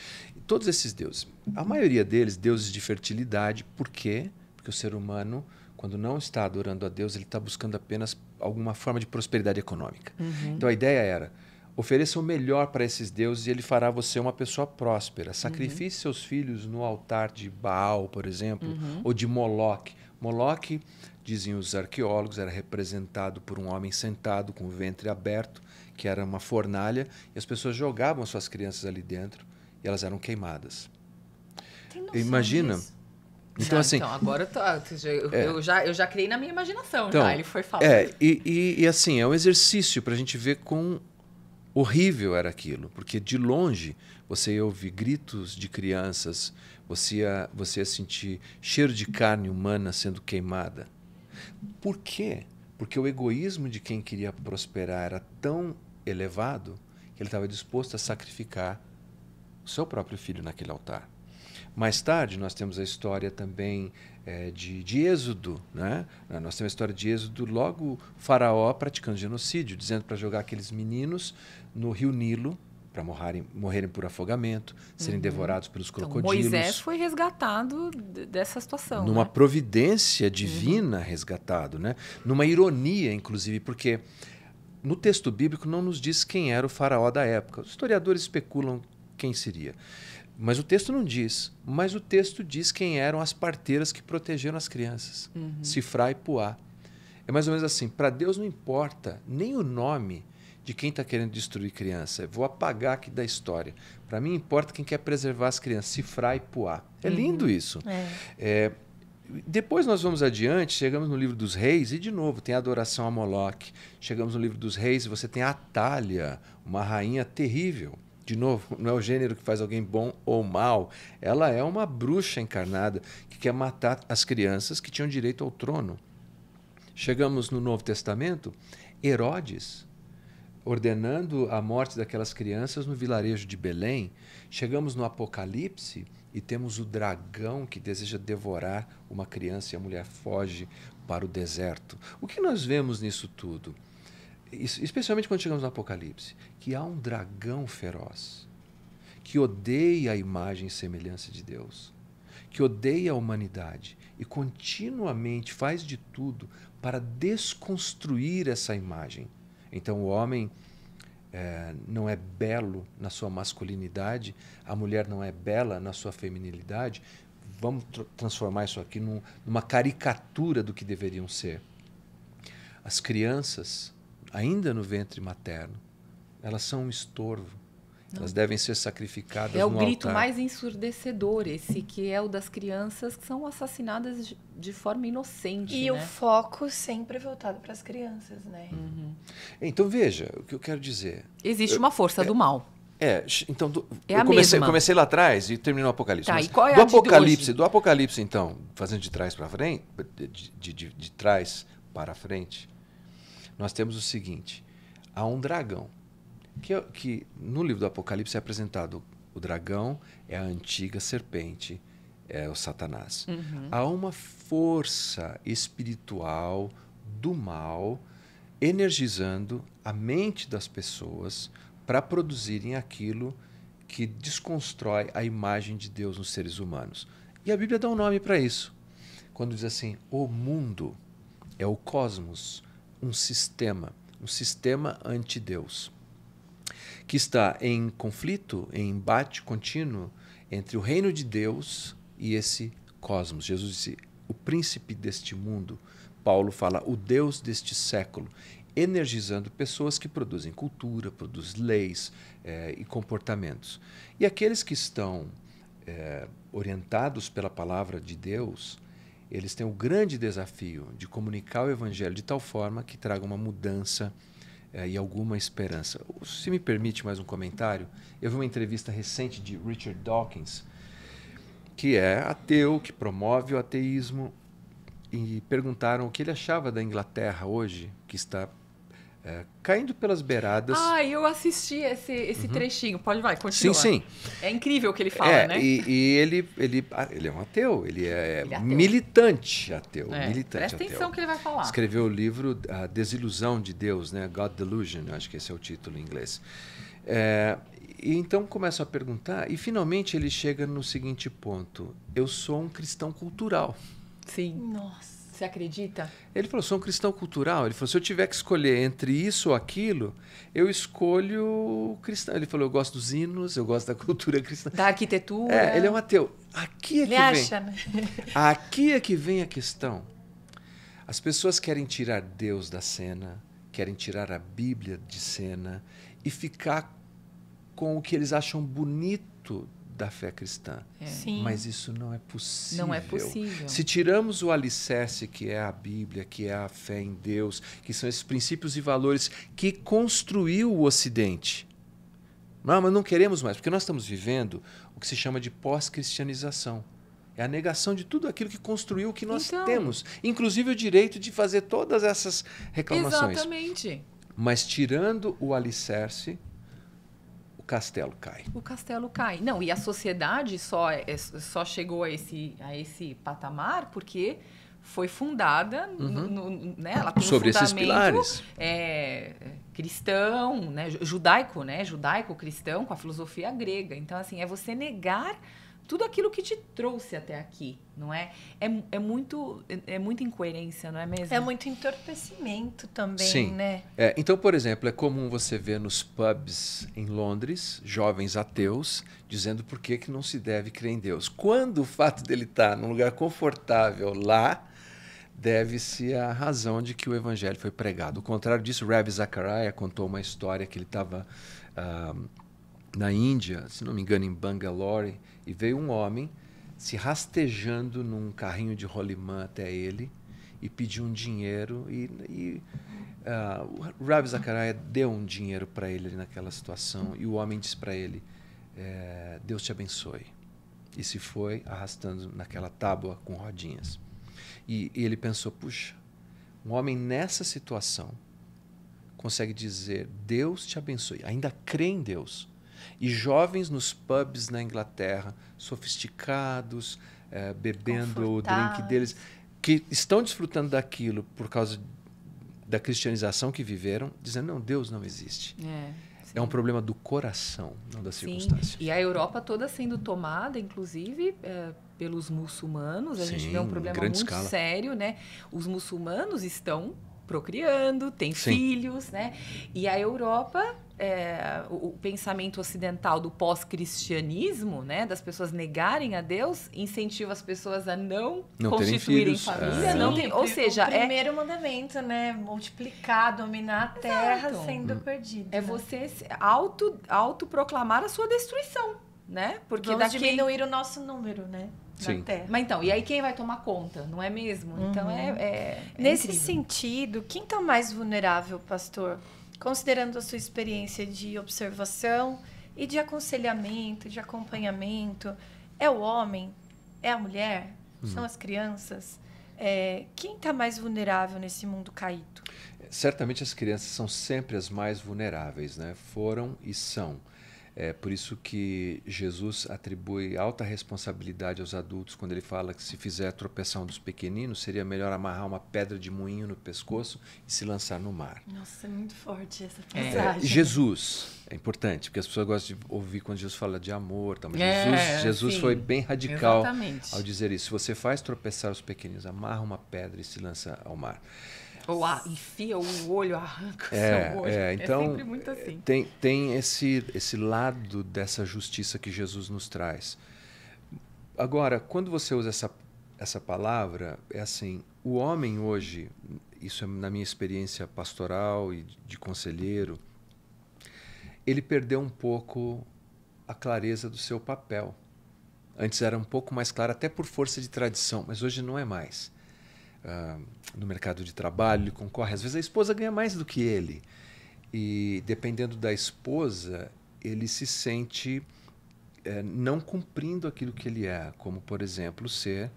Speaker 3: todos esses deuses. A maioria deles, deuses de fertilidade. Por quê? Porque o ser humano, quando não está adorando a Deus, ele está buscando apenas alguma forma de prosperidade econômica. Então a ideia era, ofereça o melhor para esses deuses e ele fará você uma pessoa próspera. Sacrifique seus filhos no altar de Baal, por exemplo, ou de Moloque. Moloque, dizem os arqueólogos, era representado por um homem sentado com o ventre aberto, que era uma fornalha, e as pessoas jogavam suas crianças ali dentro e elas eram queimadas.
Speaker 2: Tem noção
Speaker 3: Imagina.
Speaker 2: disso?
Speaker 3: Então, assim,
Speaker 1: então agora eu já criei na minha imaginação,
Speaker 3: então,
Speaker 1: já ele foi falando.
Speaker 3: E assim, é um exercício para a gente ver quão horrível era aquilo, porque de longe você ia ouvir gritos de crianças, você ia sentir cheiro de carne humana sendo queimada. Por quê? Porque o egoísmo de quem queria prosperar era tão elevado que ele estava disposto a sacrificar o seu próprio filho naquele altar. Mais tarde, nós temos a história também de Êxodo. Né? Nós temos a história de Êxodo, logo o faraó praticando genocídio, dizendo para jogar aqueles meninos no rio Nilo, para morrerem por afogamento, serem devorados pelos crocodilos.
Speaker 1: Então, Moisés foi resgatado dessa situação.
Speaker 3: Numa
Speaker 1: né?
Speaker 3: providência divina resgatado. Né? Numa ironia, inclusive, porque no texto bíblico não nos diz quem era o faraó da época. Os historiadores especulam quem seria. Mas o texto não diz. Mas o texto diz quem eram as parteiras que protegeram as crianças. Sifrá e Puá. É mais ou menos assim. Para Deus não importa nem o nome de quem está querendo destruir criança. Eu vou apagar aqui da história. Para mim importa quem quer preservar as crianças. Sifrá e Puá. É lindo isso. Depois nós vamos adiante, chegamos no livro dos reis e de novo tem a adoração a Moloque. Chegamos no livro dos reis e você tem a Atália, uma rainha terrível. De novo, não é o gênero que faz alguém bom ou mal. Ela é uma bruxa encarnada que quer matar as crianças que tinham direito ao trono. Chegamos no Novo Testamento, Herodes ordenando a morte daquelas crianças no vilarejo de Belém. Chegamos no Apocalipse e temos o dragão que deseja devorar uma criança e a mulher foge para o deserto. O que nós vemos nisso tudo? Especialmente quando chegamos no Apocalipse, que há um dragão feroz, que odeia a imagem e semelhança de Deus, que odeia a humanidade e continuamente faz de tudo para desconstruir essa imagem. Então o homem não é belo na sua masculinidade, a mulher não é bela na sua feminilidade. Vamos transformar isso aqui numa caricatura do que deveriam ser. As crianças, ainda no ventre materno, elas são um estorvo. Elas devem ser sacrificadas no altar.
Speaker 1: É o grito mais ensurdecedor, esse que é o das crianças que são assassinadas de forma inocente.
Speaker 2: E o foco sempre voltado para as crianças, né?
Speaker 3: Então, veja, o que eu quero dizer.
Speaker 1: Existe uma força do mal.
Speaker 3: Então,
Speaker 1: eu
Speaker 3: comecei lá atrás e terminou o Apocalipse.
Speaker 1: Tá, e qual é
Speaker 3: do Apocalipse, então, fazendo de trás para frente, de trás para frente, nós temos o seguinte: há um dragão. Que no livro do Apocalipse é apresentado o dragão, é a antiga serpente, é o Satanás. Há uma força espiritual do mal energizando a mente das pessoas para produzirem aquilo que desconstrói a imagem de Deus nos seres humanos. E a Bíblia dá um nome para isso. Quando diz assim, o mundo é o cosmos, um sistema anti-Deus, que está em conflito, em embate contínuo entre o reino de Deus e esse cosmos. Jesus disse, o príncipe deste mundo. Paulo fala, o Deus deste século, energizando pessoas que produzem cultura, produzem leis e comportamentos. E aqueles que estão orientados pela palavra de Deus, eles têm o grande desafio de comunicar o evangelho de tal forma que traga uma mudança e alguma esperança. Se me permite mais um comentário, eu vi uma entrevista recente de Richard Dawkins, que é ateu, que promove o ateísmo, e perguntaram o que ele achava da Inglaterra hoje, que está caindo pelas beiradas.
Speaker 1: Eu assisti esse trechinho. Vai, continua.
Speaker 3: Sim.
Speaker 1: É incrível o que ele fala, né?
Speaker 3: E ele é um ateu, ele é militante ateu.
Speaker 1: Presta atenção que ele vai falar.
Speaker 3: Escreveu o livro A Desilusão de Deus, né? God Delusion, acho que esse é o título em inglês. E então começa a perguntar, e finalmente ele chega no seguinte ponto: eu sou um cristão cultural.
Speaker 1: Sim. Nossa. Você acredita?
Speaker 3: Ele falou, sou um cristão cultural. Ele falou, se eu tiver que escolher entre isso ou aquilo, eu escolho o cristão. Ele falou, eu gosto dos hinos, eu gosto da cultura cristã.
Speaker 1: Da arquitetura.
Speaker 3: Ele é um ateu. Aqui é que
Speaker 2: ele acha, né?
Speaker 3: Aqui é que vem a questão. As pessoas querem tirar Deus da cena, querem tirar a Bíblia de cena e ficar com o que eles acham bonito da fé cristã.
Speaker 2: Sim.
Speaker 3: Mas isso não é possível.
Speaker 1: Não é possível.
Speaker 3: Se tiramos o alicerce que é a Bíblia, que é a fé em Deus, que são esses princípios e valores que construiu o Ocidente. Não, mas não queremos mais, porque nós estamos vivendo o que se chama de pós-cristianização. É a negação de tudo aquilo que construiu o que nós temos. Inclusive o direito de fazer todas essas reclamações.
Speaker 1: Exatamente.
Speaker 3: Mas tirando o alicerce, o castelo cai.
Speaker 1: O castelo cai. Não, e a sociedade só chegou a esse patamar porque foi fundada, né? Ela tem
Speaker 3: sobre
Speaker 1: um fundamento,
Speaker 3: esses pilares.
Speaker 1: Cristão, né? Judaico, né? Judaico-cristão com a filosofia grega. Então, assim, é você negar tudo aquilo que te trouxe até aqui, não é? É muita incoerência, não é mesmo?
Speaker 2: É muito entorpecimento também,
Speaker 3: Sim.
Speaker 2: né?
Speaker 3: Então, por exemplo, é comum você ver nos pubs em Londres, jovens ateus, dizendo por que não se deve crer em Deus. Quando o fato dele estar num lugar confortável lá, deve-se à razão de que o evangelho foi pregado. Ao contrário disso, Ravi Zachariah contou uma história que ele estava na Índia, se não me engano, em Bangalore, e veio um homem se rastejando num carrinho de rolimã até ele e pediu um dinheiro o Ravi Zachariah deu um dinheiro para ele naquela situação e o homem disse para ele, Deus te abençoe. E se foi arrastando naquela tábua com rodinhas. E ele pensou, puxa, um homem nessa situação consegue dizer, Deus te abençoe, ainda crê em Deus. E jovens nos pubs na Inglaterra, sofisticados, bebendo o drink deles, que estão desfrutando daquilo por causa da cristianização que viveram, dizendo, não, Deus não existe. É um problema do coração, não da circunstância.
Speaker 1: E a Europa toda sendo tomada, inclusive, pelos muçulmanos. A gente vê um problema muito sério, né? Os muçulmanos estão procriando, têm filhos, né? E a Europa, o pensamento ocidental do pós-cristianismo, né? Das pessoas negarem a Deus, incentiva as pessoas a não constituírem família. Ou seja,
Speaker 2: o primeiro mandamento, né? Multiplicar, dominar a terra sendo perdido.
Speaker 1: É você autoproclamar a sua destruição, né? Porque
Speaker 2: vamos diminuir o nosso número, né?
Speaker 3: Sim.
Speaker 1: Mas então, e aí quem vai tomar conta? Não é mesmo? Então
Speaker 2: Nesse
Speaker 1: incrível.
Speaker 2: sentido, quem está mais vulnerável, pastor? Considerando a sua experiência de observação e de aconselhamento, de acompanhamento, é o homem? É a mulher? São as crianças? Quem está mais vulnerável nesse mundo caído?
Speaker 3: Certamente as crianças são sempre as mais vulneráveis, né? Foram e são. É por isso que Jesus atribui alta responsabilidade aos adultos quando ele fala que se fizer tropeçar um dos pequeninos, seria melhor amarrar uma pedra de moinho no pescoço e se lançar no mar.
Speaker 2: Nossa, é muito forte essa passagem.
Speaker 3: Jesus, é importante, porque as pessoas gostam de ouvir quando Jesus fala de amor. Tá? Mas Jesus foi bem radical ao dizer isso. Se você faz tropeçar os pequeninos, amarra uma pedra e se lança ao mar.
Speaker 1: Ou enfia o olho, arranca o seu olho.
Speaker 3: Então,
Speaker 1: é sempre muito assim.
Speaker 3: Tem esse lado dessa justiça que Jesus nos traz. Agora, quando você usa essa palavra, é assim, o homem hoje, isso é na minha experiência pastoral e de conselheiro, ele perdeu um pouco a clareza do seu papel. Antes era um pouco mais claro, até por força de tradição, mas hoje não é mais. No mercado de trabalho, ele concorre. Às vezes a esposa ganha mais do que ele. E dependendo da esposa, ele se sente não cumprindo aquilo que ele é, como, por exemplo, ser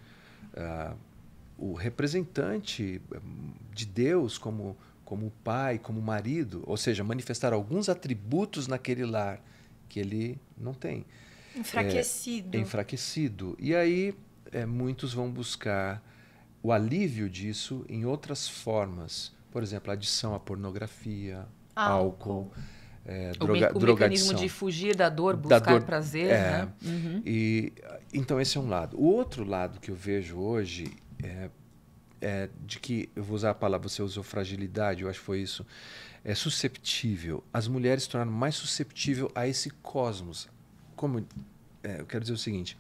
Speaker 3: o representante de Deus como pai, como marido, ou seja, manifestar alguns atributos naquele lar que ele não tem. Enfraquecido. E aí muitos vão buscar o alívio disso em outras formas. Por exemplo, a adição à pornografia, álcool,
Speaker 1: o mecanismo de fugir da dor, buscar prazer. Né?
Speaker 3: Então, esse é um lado. O outro lado que eu vejo hoje é de que, eu vou usar a palavra, você usou fragilidade, eu acho que foi isso, é susceptível. As mulheres se tornaram mais susceptíveis a esse cosmos. Eu quero dizer o seguinte...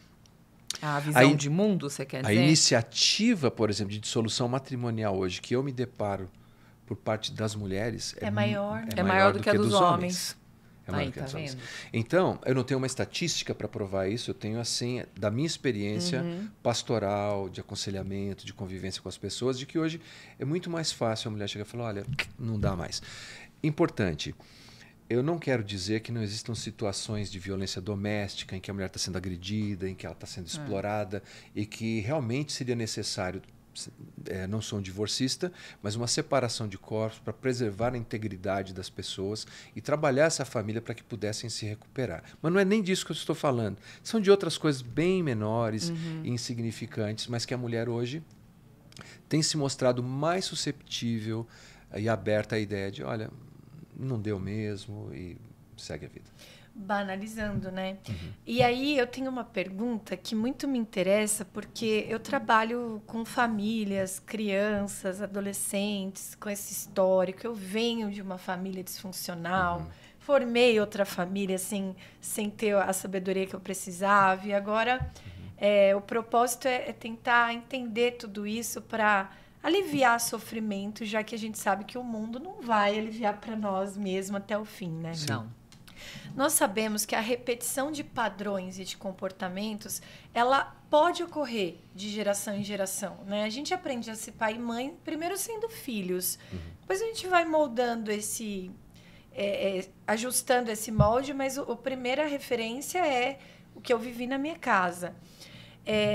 Speaker 1: A visão de mundo, você quer dizer?
Speaker 3: A iniciativa, por exemplo, de dissolução matrimonial hoje, que eu me deparo por parte das mulheres...
Speaker 2: É maior, né?
Speaker 1: É maior do que a dos homens.
Speaker 3: É maior do que a dos homens. Então, eu não tenho uma estatística para provar isso, eu tenho, assim, da minha experiência pastoral, de aconselhamento, de convivência com as pessoas, de que hoje é muito mais fácil a mulher chegar e falar, olha, não dá mais. Importante... Eu não quero dizer que não existam situações de violência doméstica em que a mulher está sendo agredida, em que ela está sendo explorada e que realmente seria necessário, não sou um divorcista, mas uma separação de corpos para preservar a integridade das pessoas e trabalhar essa família para que pudessem se recuperar. Mas não é nem disso que eu estou falando. São de outras coisas bem menores e insignificantes, mas que a mulher hoje tem se mostrado mais susceptível e aberta à ideia de, olha... não deu mesmo e segue a vida.
Speaker 2: Banalizando, né? E aí eu tenho uma pergunta que muito me interessa, porque eu trabalho com famílias, crianças, adolescentes, com esse histórico. Eu venho de uma família disfuncional, formei outra família sem ter a sabedoria que eu precisava. E agora o propósito é tentar entender tudo isso para... aliviar sofrimento, já que a gente sabe que o mundo não vai aliviar para nós mesmo até o fim, né?
Speaker 3: Sim.
Speaker 1: Não.
Speaker 2: Nós sabemos que a repetição de padrões e de comportamentos, ela pode ocorrer de geração em geração, né? A gente aprende a ser pai e mãe, primeiro sendo filhos. Depois a gente vai moldando ajustando esse molde, mas a primeira referência é o que eu vivi na minha casa.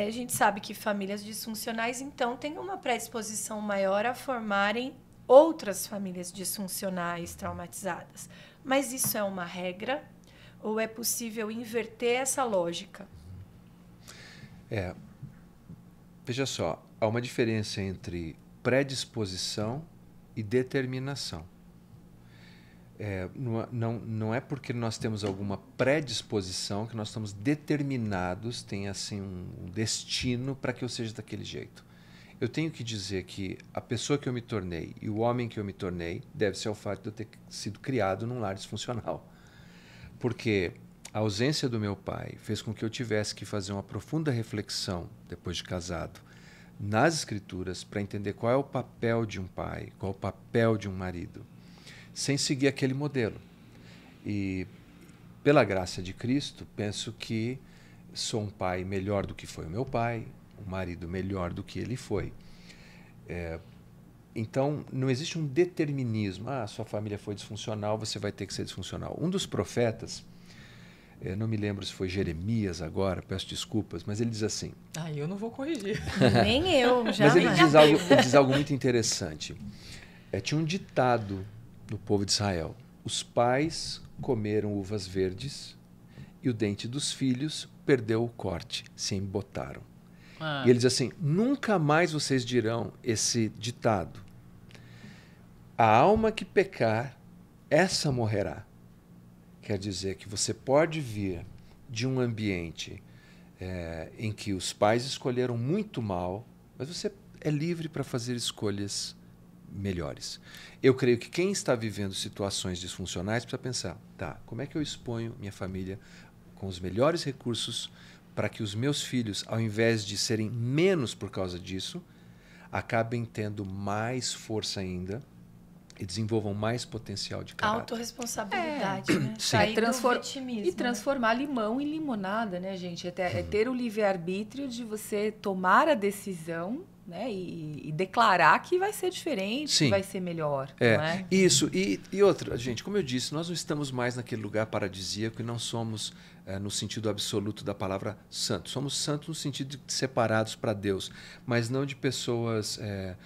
Speaker 2: A gente sabe que famílias disfuncionais, então, têm uma predisposição maior a formarem outras famílias disfuncionais traumatizadas. Mas isso é uma regra ou é possível inverter essa lógica?
Speaker 3: Veja só, há uma diferença entre predisposição e determinação. Não é porque nós temos alguma predisposição que nós estamos determinados, tem assim um destino para que eu seja daquele jeito. Eu tenho que dizer que a pessoa que eu me tornei e o homem que eu me tornei deve ser o fato de eu ter sido criado num lar disfuncional. Porque a ausência do meu pai fez com que eu tivesse que fazer uma profunda reflexão, depois de casado, nas escrituras, para entender qual é o papel de um pai, qual é o papel de um marido, sem seguir aquele modelo. E, pela graça de Cristo, penso que sou um pai melhor do que foi o meu pai, um marido melhor do que ele foi. Então, não existe um determinismo. Sua família foi disfuncional, você vai ter que ser disfuncional. Um dos profetas, Eu não me lembro se foi Jeremias agora, peço desculpas, mas ele diz assim...
Speaker 1: Eu não vou corrigir.
Speaker 2: Nem eu, já.
Speaker 3: Mas ele diz algo muito interessante. Tinha um ditado no povo de Israel. Os pais comeram uvas verdes e o dente dos filhos perdeu o corte, se embotaram. E ele diz assim, nunca mais vocês dirão esse ditado. A alma que pecar, essa morrerá. Quer dizer que você pode vir de um ambiente em que os pais escolheram muito mal, mas você é livre para fazer escolhas melhores. Eu creio que quem está vivendo situações disfuncionais precisa pensar, como é que eu exponho minha família com os melhores recursos para que os meus filhos, ao invés de serem menos por causa disso, acabem tendo mais força ainda e desenvolvam mais potencial de caráter.
Speaker 2: Autorresponsabilidade, né?
Speaker 3: Sim.
Speaker 1: E transformar limão em limonada, né, gente? É ter o livre-arbítrio de você tomar a decisão, né, e declarar que vai ser diferente,
Speaker 3: Sim.
Speaker 1: que vai ser melhor. Não é?
Speaker 3: Isso. E outra, gente, como eu disse, nós não estamos mais naquele lugar paradisíaco e não somos, no sentido absoluto da palavra, santos. Somos santos no sentido de separados para Deus, mas não de pessoas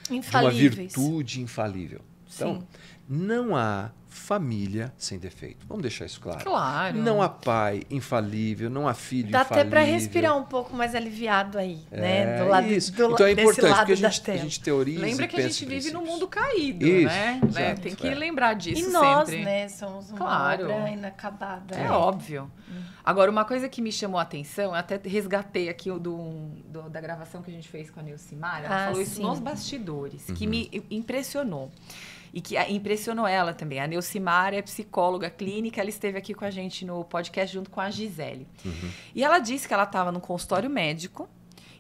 Speaker 3: de uma virtude infalível. Então, não há família sem defeito. Vamos deixar isso claro.
Speaker 1: Claro.
Speaker 3: Não há pai infalível, não há filho
Speaker 2: infalível. Dá até para respirar um pouco mais aliviado aí, né? Do lado,
Speaker 3: isso. Então é importante, porque a gente teoriza.
Speaker 1: Lembra que a gente vive num mundo caído,
Speaker 3: isso,
Speaker 1: né?
Speaker 3: exato,
Speaker 1: Tem que lembrar disso
Speaker 2: sempre. E nós,
Speaker 1: sempre.
Speaker 2: né? Somos uma obra inacabada.
Speaker 1: É óbvio. Agora, uma coisa que me chamou a atenção, eu até resgatei aqui da gravação que a gente fez com a Neucimar, ela falou isso nos bastidores, que me impressionou. E que impressionou ela também. A Neucimar é psicóloga clínica, ela esteve aqui com a gente no podcast junto com a Gisele. E ela disse que ela estava no consultório médico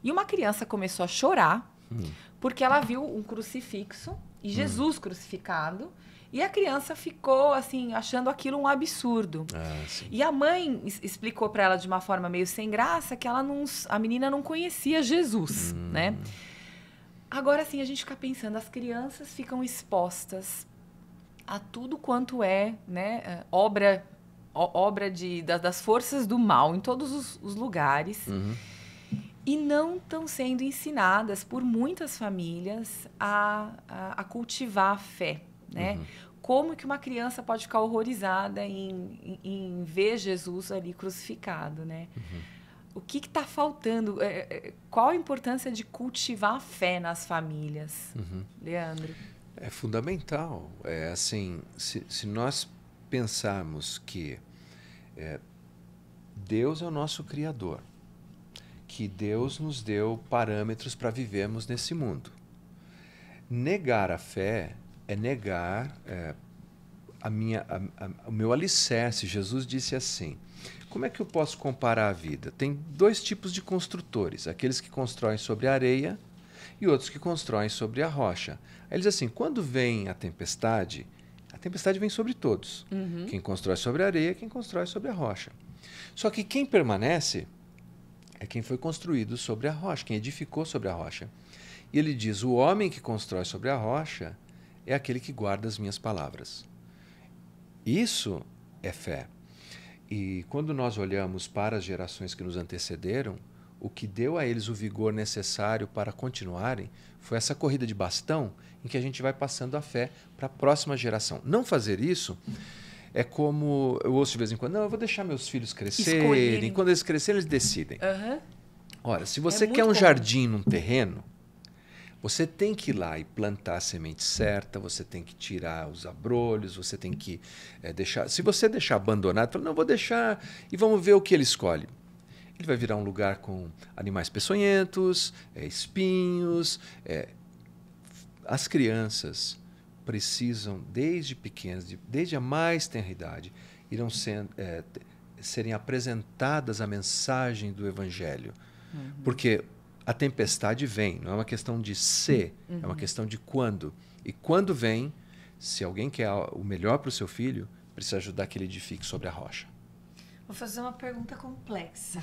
Speaker 1: e uma criança começou a chorar porque ela viu um crucifixo e Jesus crucificado. E a criança ficou, assim, achando aquilo um absurdo. E a mãe explicou para ela de uma forma meio sem graça que a menina não conhecia Jesus, né? Agora, assim, a gente fica pensando, as crianças ficam expostas a tudo quanto né, obra das forças do mal em todos os lugares. E não estão sendo ensinadas por muitas famílias a cultivar a fé, né? Como que uma criança pode ficar horrorizada em ver Jesus ali crucificado, né? O que está faltando? Qual a importância de cultivar a fé nas famílias, Leandro?
Speaker 3: É fundamental. Assim, se nós pensarmos que Deus é o nosso Criador, que Deus nos deu parâmetros para vivermos nesse mundo. Negar a fé é negar o meu alicerce. Jesus disse assim, como é que eu posso comparar a vida? Tem dois tipos de construtores, aqueles que constroem sobre a areia e outros que constroem sobre a rocha. Aí ele diz assim, quando vem a tempestade vem sobre todos. Quem constrói sobre a areia, quem constrói sobre a rocha. Só que quem permanece é quem foi construído sobre a rocha, quem edificou sobre a rocha. E ele diz, o homem que constrói sobre a rocha é aquele que guarda as minhas palavras. Isso é fé. E quando nós olhamos para as gerações que nos antecederam, o que deu a eles o vigor necessário para continuarem foi essa corrida de bastão em que a gente vai passando a fé para a próxima geração. Não fazer isso é como... Eu ouço de vez em quando, não, eu vou deixar meus filhos crescerem. Quando eles crescerem, eles decidem. Ora, se você quer um jardim num terreno, você tem que ir lá e plantar a semente certa, você tem que tirar os abrolhos, você tem que deixar... Se você deixar abandonado, fala, não, vou deixar e vamos ver o que ele escolhe. Ele vai virar um lugar com animais peçonhentos, espinhos. As crianças precisam, desde pequenas, desde a mais tenra idade, serem apresentadas a mensagem do Evangelho. Porque a tempestade vem, não é uma questão de se, é uma questão de quando. E quando vem, se alguém quer o melhor para o seu filho, precisa ajudar que ele edifique sobre a rocha.
Speaker 2: Vou fazer uma pergunta complexa.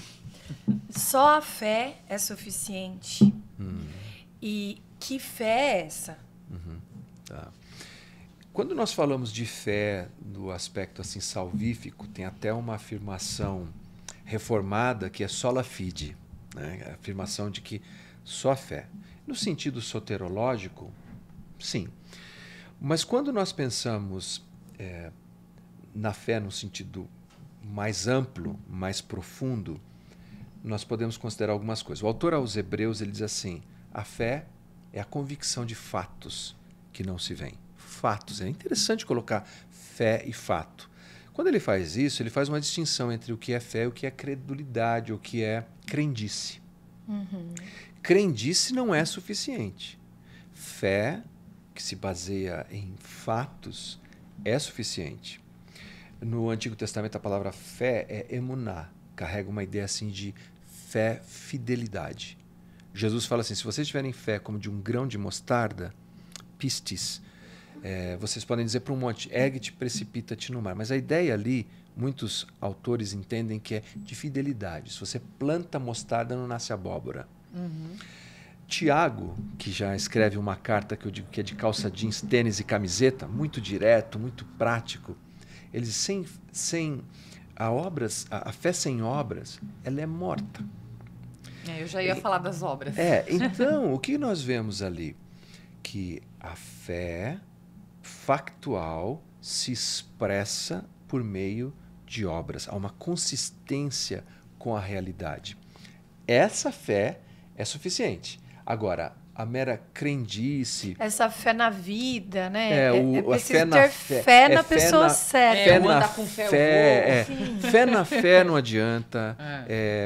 Speaker 2: Só a fé é suficiente? E que fé é essa?
Speaker 3: Tá. Quando nós falamos de fé do aspecto assim salvífico, tem até uma afirmação reformada que é sola fide, né? A afirmação de que só a fé. No sentido soterológico, sim. Mas quando nós pensamos na fé no sentido mais amplo, mais profundo, nós podemos considerar algumas coisas. O autor aos Hebreus ele diz assim: a fé é a convicção de fatos que não se veem. Fatos. É interessante colocar fé e fato. Quando ele faz isso, ele faz uma distinção entre o que é fé e o que é credulidade, o que é crendice. Crendice não é suficiente. Fé, que se baseia em fatos, é suficiente. No Antigo Testamento, a palavra fé é emuná, carrega uma ideia assim de fé, fidelidade. Jesus fala assim: se vocês tiverem fé como de um grão de mostarda, pistis, vocês podem dizer para um monte, ergue-te, precipita-te no mar. Mas a ideia ali, muitos autores entendem que é de fidelidade. Se você planta mostarda, não nasce abóbora. Tiago, que já escreve uma carta que eu digo que é de calça jeans, tênis e camiseta, muito direto, muito prático, ele diz, a fé sem obras, ela é morta.
Speaker 1: Eu já ia falar das obras.
Speaker 3: Então, o que nós vemos ali? Que a fé factual se expressa por meio de obras. Há uma consistência com a realidade. Essa fé é suficiente. Agora, a mera crendice...
Speaker 2: Essa fé na vida, né?
Speaker 3: A
Speaker 2: preciso
Speaker 3: fé na
Speaker 2: ter fé na pessoa certa.
Speaker 3: Fé
Speaker 1: ou
Speaker 3: na
Speaker 1: andar com fé,
Speaker 3: fé, fé na fé não adianta,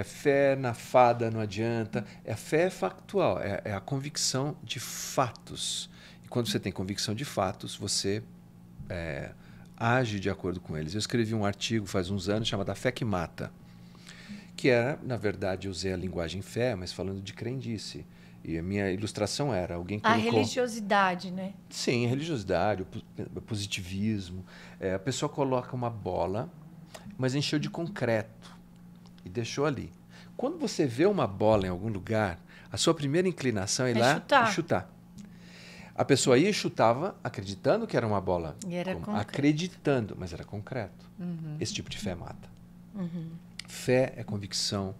Speaker 3: fé na fada não adianta. A fé é factual, é a convicção de fatos. E quando você tem convicção de fatos, você age de acordo com eles. Eu escrevi um artigo faz uns anos chamado A Fé que Mata, que era, na verdade, eu usei a linguagem fé, mas falando de crendice. E a minha ilustração era alguém colocou...
Speaker 2: A religiosidade, né?
Speaker 3: Sim, a religiosidade, o positivismo. A pessoa coloca uma bola, mas encheu de concreto e deixou ali. Quando você vê uma bola em algum lugar, a sua primeira inclinação é ir lá e chutar. A pessoa ia e chutava acreditando que era uma bola.
Speaker 2: E era concreto.
Speaker 3: Acreditando, mas era concreto. Esse tipo de fé mata. Fé é convicção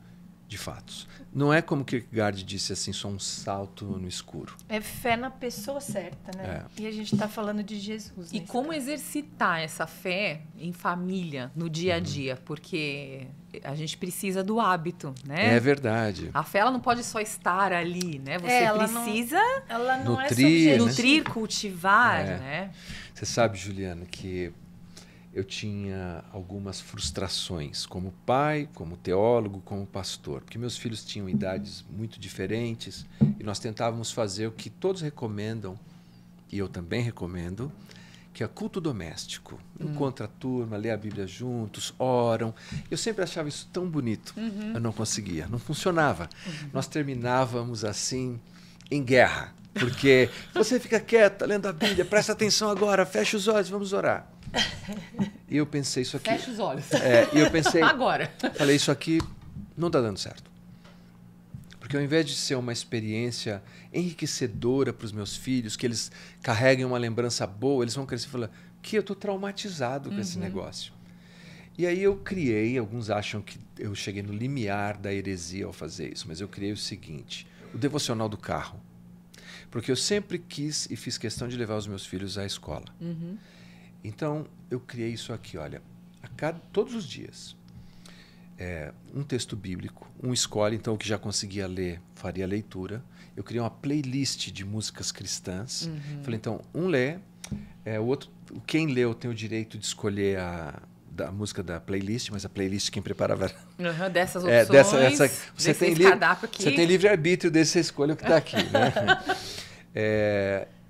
Speaker 3: de fatos. Não é como Kierkegaard disse assim, só um salto no escuro.
Speaker 2: É fé na pessoa certa, né? E a gente está falando de Jesus.
Speaker 1: E como exercitar essa fé em família, no dia a dia? Porque a gente precisa do hábito, né?
Speaker 3: É verdade.
Speaker 1: A fé ela não pode só estar ali, né? Você precisa nutrir, cultivar, né?
Speaker 3: Você sabe, Juliana, que eu tinha algumas frustrações como pai, como teólogo, como pastor, porque meus filhos tinham idades muito diferentes e nós tentávamos fazer o que todos recomendam, e eu também recomendo, que é culto doméstico. Encontra a turma, lê a Bíblia juntos, oram. Eu sempre achava isso tão bonito. Eu não conseguia, não funcionava. Nós terminávamos assim, em guerra, porque você fica quieta, lendo a Bíblia, presta atenção agora, fecha os olhos, vamos orar. E eu pensei isso aqui...
Speaker 1: Fecha os olhos.
Speaker 3: E eu pensei...
Speaker 1: Agora.
Speaker 3: Falei, isso aqui não está dando certo. Porque ao invés de ser uma experiência enriquecedora para os meus filhos, que eles carreguem uma lembrança boa, eles vão crescer e falar que eu estou traumatizado com esse negócio. E aí eu criei, alguns acham que eu cheguei no limiar da heresia ao fazer isso, mas eu criei o seguinte, o devocional do carro. Porque eu sempre quis e fiz questão de levar os meus filhos à escola. Então, eu criei isso aqui, olha, todos os dias, um texto bíblico, um escolhe, então o que já conseguia ler, faria a leitura. Eu criei uma playlist de músicas cristãs. Falei, então, um lê, o outro, quem leu tem o direito de escolher a música da playlist, mas a playlist quem preparava era...
Speaker 1: dessas opções,
Speaker 3: você tem livre-arbítrio desse escolha o que está aqui. Né?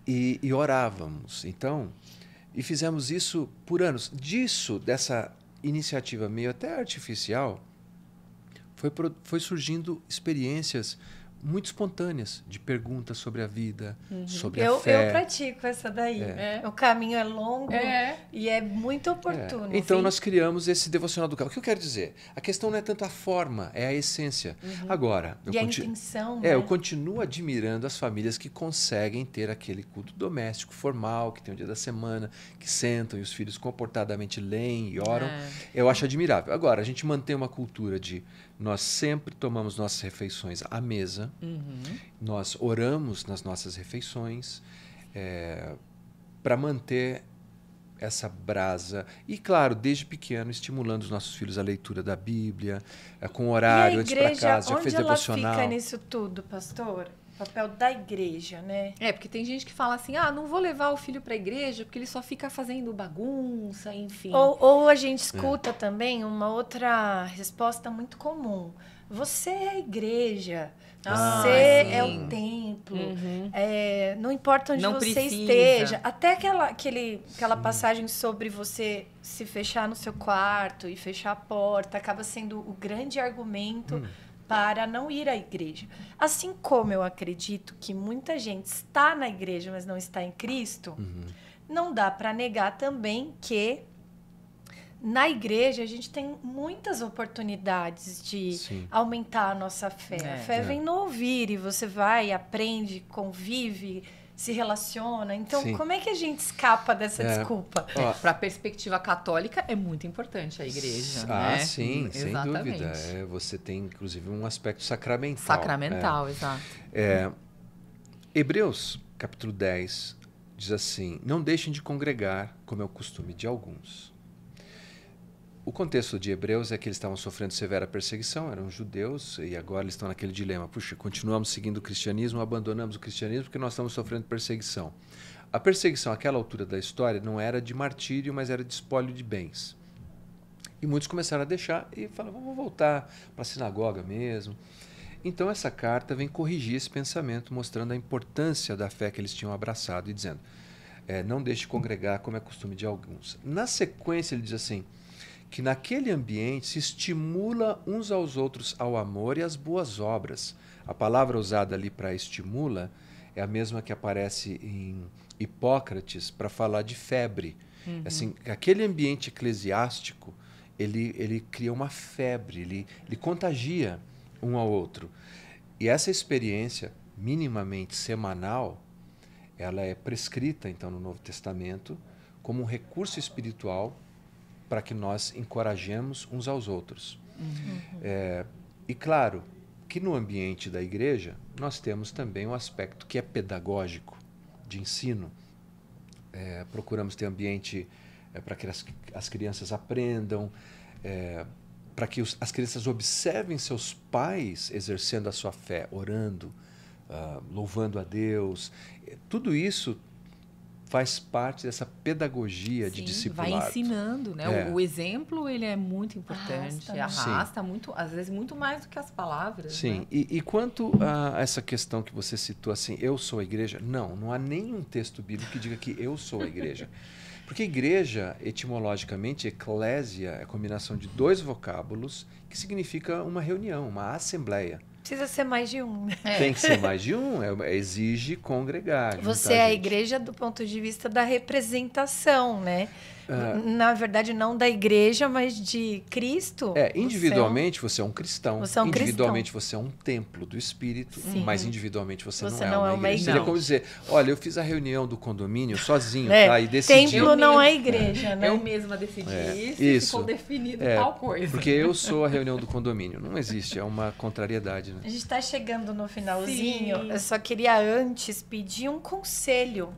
Speaker 3: E orávamos, então... E fizemos isso por anos. Dessa iniciativa meio até artificial, foi surgindo experiências muito espontâneas, de perguntas sobre a vida, sobre
Speaker 2: Eu
Speaker 3: a fé.
Speaker 2: pratico essa daí. O caminho é longo e é muito oportuno.
Speaker 3: Então, nós criamos esse devocional do carro. O que eu quero dizer? A questão não é tanto a forma, é a essência. Agora,
Speaker 2: a intenção,
Speaker 3: eu continuo admirando as famílias que conseguem ter aquele culto doméstico, formal, que tem o dia da semana, que sentam e os filhos comportadamente leem e oram. Eu acho admirável. Agora, a gente mantém uma cultura de nós sempre tomamos nossas refeições à mesa, nós oramos nas nossas refeições para manter essa brasa. E, claro, desde pequeno, estimulando os nossos filhos a leitura da Bíblia, com horário antes para casa, já fez devocional.
Speaker 2: Onde ela fica nisso tudo, pastor? O papel da igreja, né?
Speaker 1: Porque tem gente que fala assim, não vou levar o filho para a igreja porque ele só fica fazendo bagunça, enfim.
Speaker 2: Ou a gente escuta também uma outra resposta muito comum. Você é a igreja, você é o templo, não importa onde você esteja. Até aquela passagem sobre você se fechar no seu quarto e fechar a porta acaba sendo o grande argumento para não ir à igreja. Assim como eu acredito que muita gente está na igreja, mas não está em Cristo, não dá para negar também que na igreja a gente tem muitas oportunidades de aumentar a nossa fé. A fé vem no ouvir e você vai, aprende, convive, se relaciona. Então, como é que a gente escapa dessa desculpa?
Speaker 1: Para a perspectiva católica, é muito importante a igreja.
Speaker 3: Sim, sem dúvida. Você tem, inclusive, um aspecto sacramental.
Speaker 1: Sacramental, exato.
Speaker 3: Hebreus, capítulo 10, diz assim, não deixem de congregar, como é o costume de alguns. O contexto de Hebreus é que eles estavam sofrendo severa perseguição, eram judeus, e agora eles estão naquele dilema. Puxa, continuamos seguindo o cristianismo, abandonamos o cristianismo porque nós estamos sofrendo perseguição. A perseguição, àquela altura da história, não era de martírio, mas era de espólio de bens. E muitos começaram a deixar e falaram, vamos voltar para a sinagoga mesmo. Então essa carta vem corrigir esse pensamento, mostrando a importância da fé que eles tinham abraçado e dizendo, não deixe de congregar como é costume de alguns. Na sequência ele diz assim, que naquele ambiente se estimula uns aos outros ao amor e às boas obras. A palavra usada ali para estimula é a mesma que aparece em Hipócrates para falar de febre. Assim, aquele ambiente eclesiástico, ele cria uma febre, ele contagia um ao outro. E essa experiência, minimamente semanal, ela é prescrita, então, no Novo Testamento, como um recurso espiritual para que nós encorajemos uns aos outros. E claro que no ambiente da igreja nós temos também um aspecto que é pedagógico, de ensino. Procuramos ter ambiente para que as crianças aprendam, para que as crianças observem seus pais exercendo a sua fé, orando, louvando a Deus. Tudo isso faz parte dessa pedagogia de discipulado.
Speaker 1: Vai ensinando, né? O exemplo, ele é muito importante, arrasta muito, às vezes muito mais do que as palavras.
Speaker 3: Sim,
Speaker 1: né?
Speaker 3: E quanto a essa questão que você citou, assim, eu sou a igreja, não há nenhum texto bíblico que diga que eu sou a igreja. Porque igreja, etimologicamente, eclésia, é a combinação de dois vocábulos que significa uma reunião, uma assembleia.
Speaker 2: Precisa ser mais de um.
Speaker 3: Tem que ser mais de um, exige congregar.
Speaker 2: Você é a igreja do ponto de vista da representação, né? Na verdade, não da igreja, mas de Cristo.
Speaker 3: Individualmente você é um cristão. Individualmente
Speaker 2: cristão.
Speaker 3: você é um templo do Espírito,
Speaker 2: Sim.
Speaker 3: mas individualmente você não
Speaker 2: é uma igreja.
Speaker 3: Seria como dizer, olha, eu fiz a reunião do condomínio sozinho, tá? E decidi.
Speaker 2: Templo não é igreja, né?
Speaker 1: Eu mesma decidi isso e ficou definido tal coisa.
Speaker 3: Porque eu sou a reunião do condomínio. Não existe, é uma contrariedade. Né?
Speaker 2: A gente está chegando no finalzinho. Sim. Eu só queria antes pedir um conselho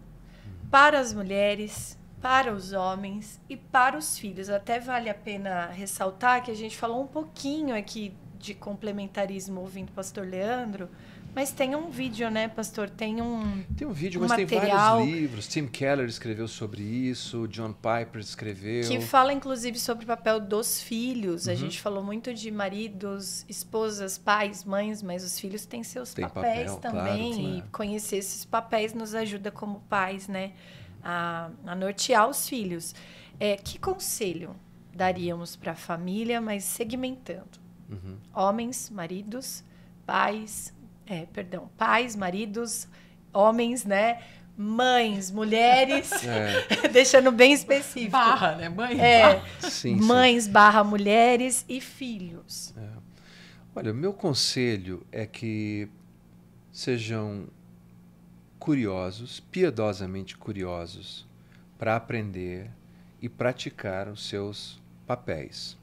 Speaker 2: para as mulheres, para os homens e para os filhos. Até vale a pena ressaltar que a gente falou um pouquinho aqui de complementarismo ouvindo o pastor Leandro, mas tem um vídeo, né, pastor? Tem um
Speaker 3: vídeo,
Speaker 2: mas
Speaker 3: material,
Speaker 2: tem vários
Speaker 3: livros. Tim Keller escreveu sobre isso, John Piper escreveu.
Speaker 2: Que fala, inclusive, sobre o papel dos filhos. A gente falou muito de maridos, esposas, pais, mães, mas os filhos têm seus papéis também. Claro. E conhecer esses papéis nos ajuda como pais, né? A nortear os filhos. Que conselho daríamos para a família, mas segmentando? Homens, maridos, pais, Perdão. Pais, maridos, homens, né? Mães, mulheres, deixando bem específico.
Speaker 1: Barra, né? Mãe,
Speaker 3: Sim,
Speaker 2: mães barra mulheres e filhos.
Speaker 3: Olha, o meu conselho é que sejam curiosos, piedosamente curiosos, para aprender e praticar os seus papéis.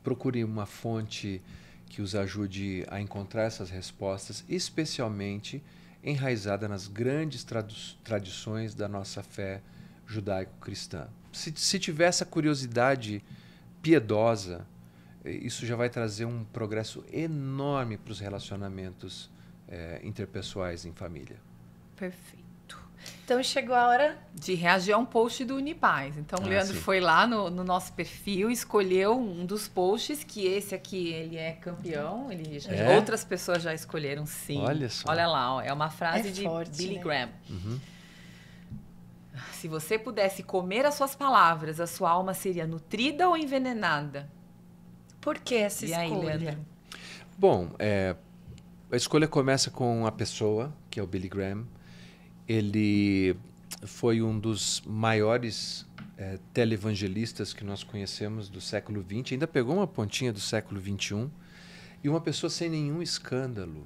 Speaker 3: Procure uma fonte que os ajude a encontrar essas respostas, especialmente enraizada nas grandes tradições da nossa fé judaico-cristã. Se tiver essa curiosidade piedosa, isso já vai trazer um progresso enorme para os relacionamentos interpessoais em família.
Speaker 2: Perfeito. Então chegou a hora
Speaker 1: de reagir a um post do Unipaz. Então, o Leandro foi lá no nosso perfil, escolheu um dos posts, que esse aqui, ele é campeão. Outras pessoas já escolheram, sim.
Speaker 3: Olha só.
Speaker 1: Olha lá, ó, é uma frase de
Speaker 2: forte,
Speaker 1: Billy
Speaker 2: né?
Speaker 1: Graham.
Speaker 3: Uhum.
Speaker 1: Se você pudesse comer as suas palavras, a sua alma seria nutrida ou envenenada?
Speaker 2: Por que essa
Speaker 1: E
Speaker 2: escolha?
Speaker 1: aí, Leandro?
Speaker 3: Bom, a escolha começa com a pessoa, que é o Billy Graham. Ele foi um dos maiores televangelistas que nós conhecemos do século XX. Ainda pegou uma pontinha do século XXI. E uma pessoa sem nenhum escândalo,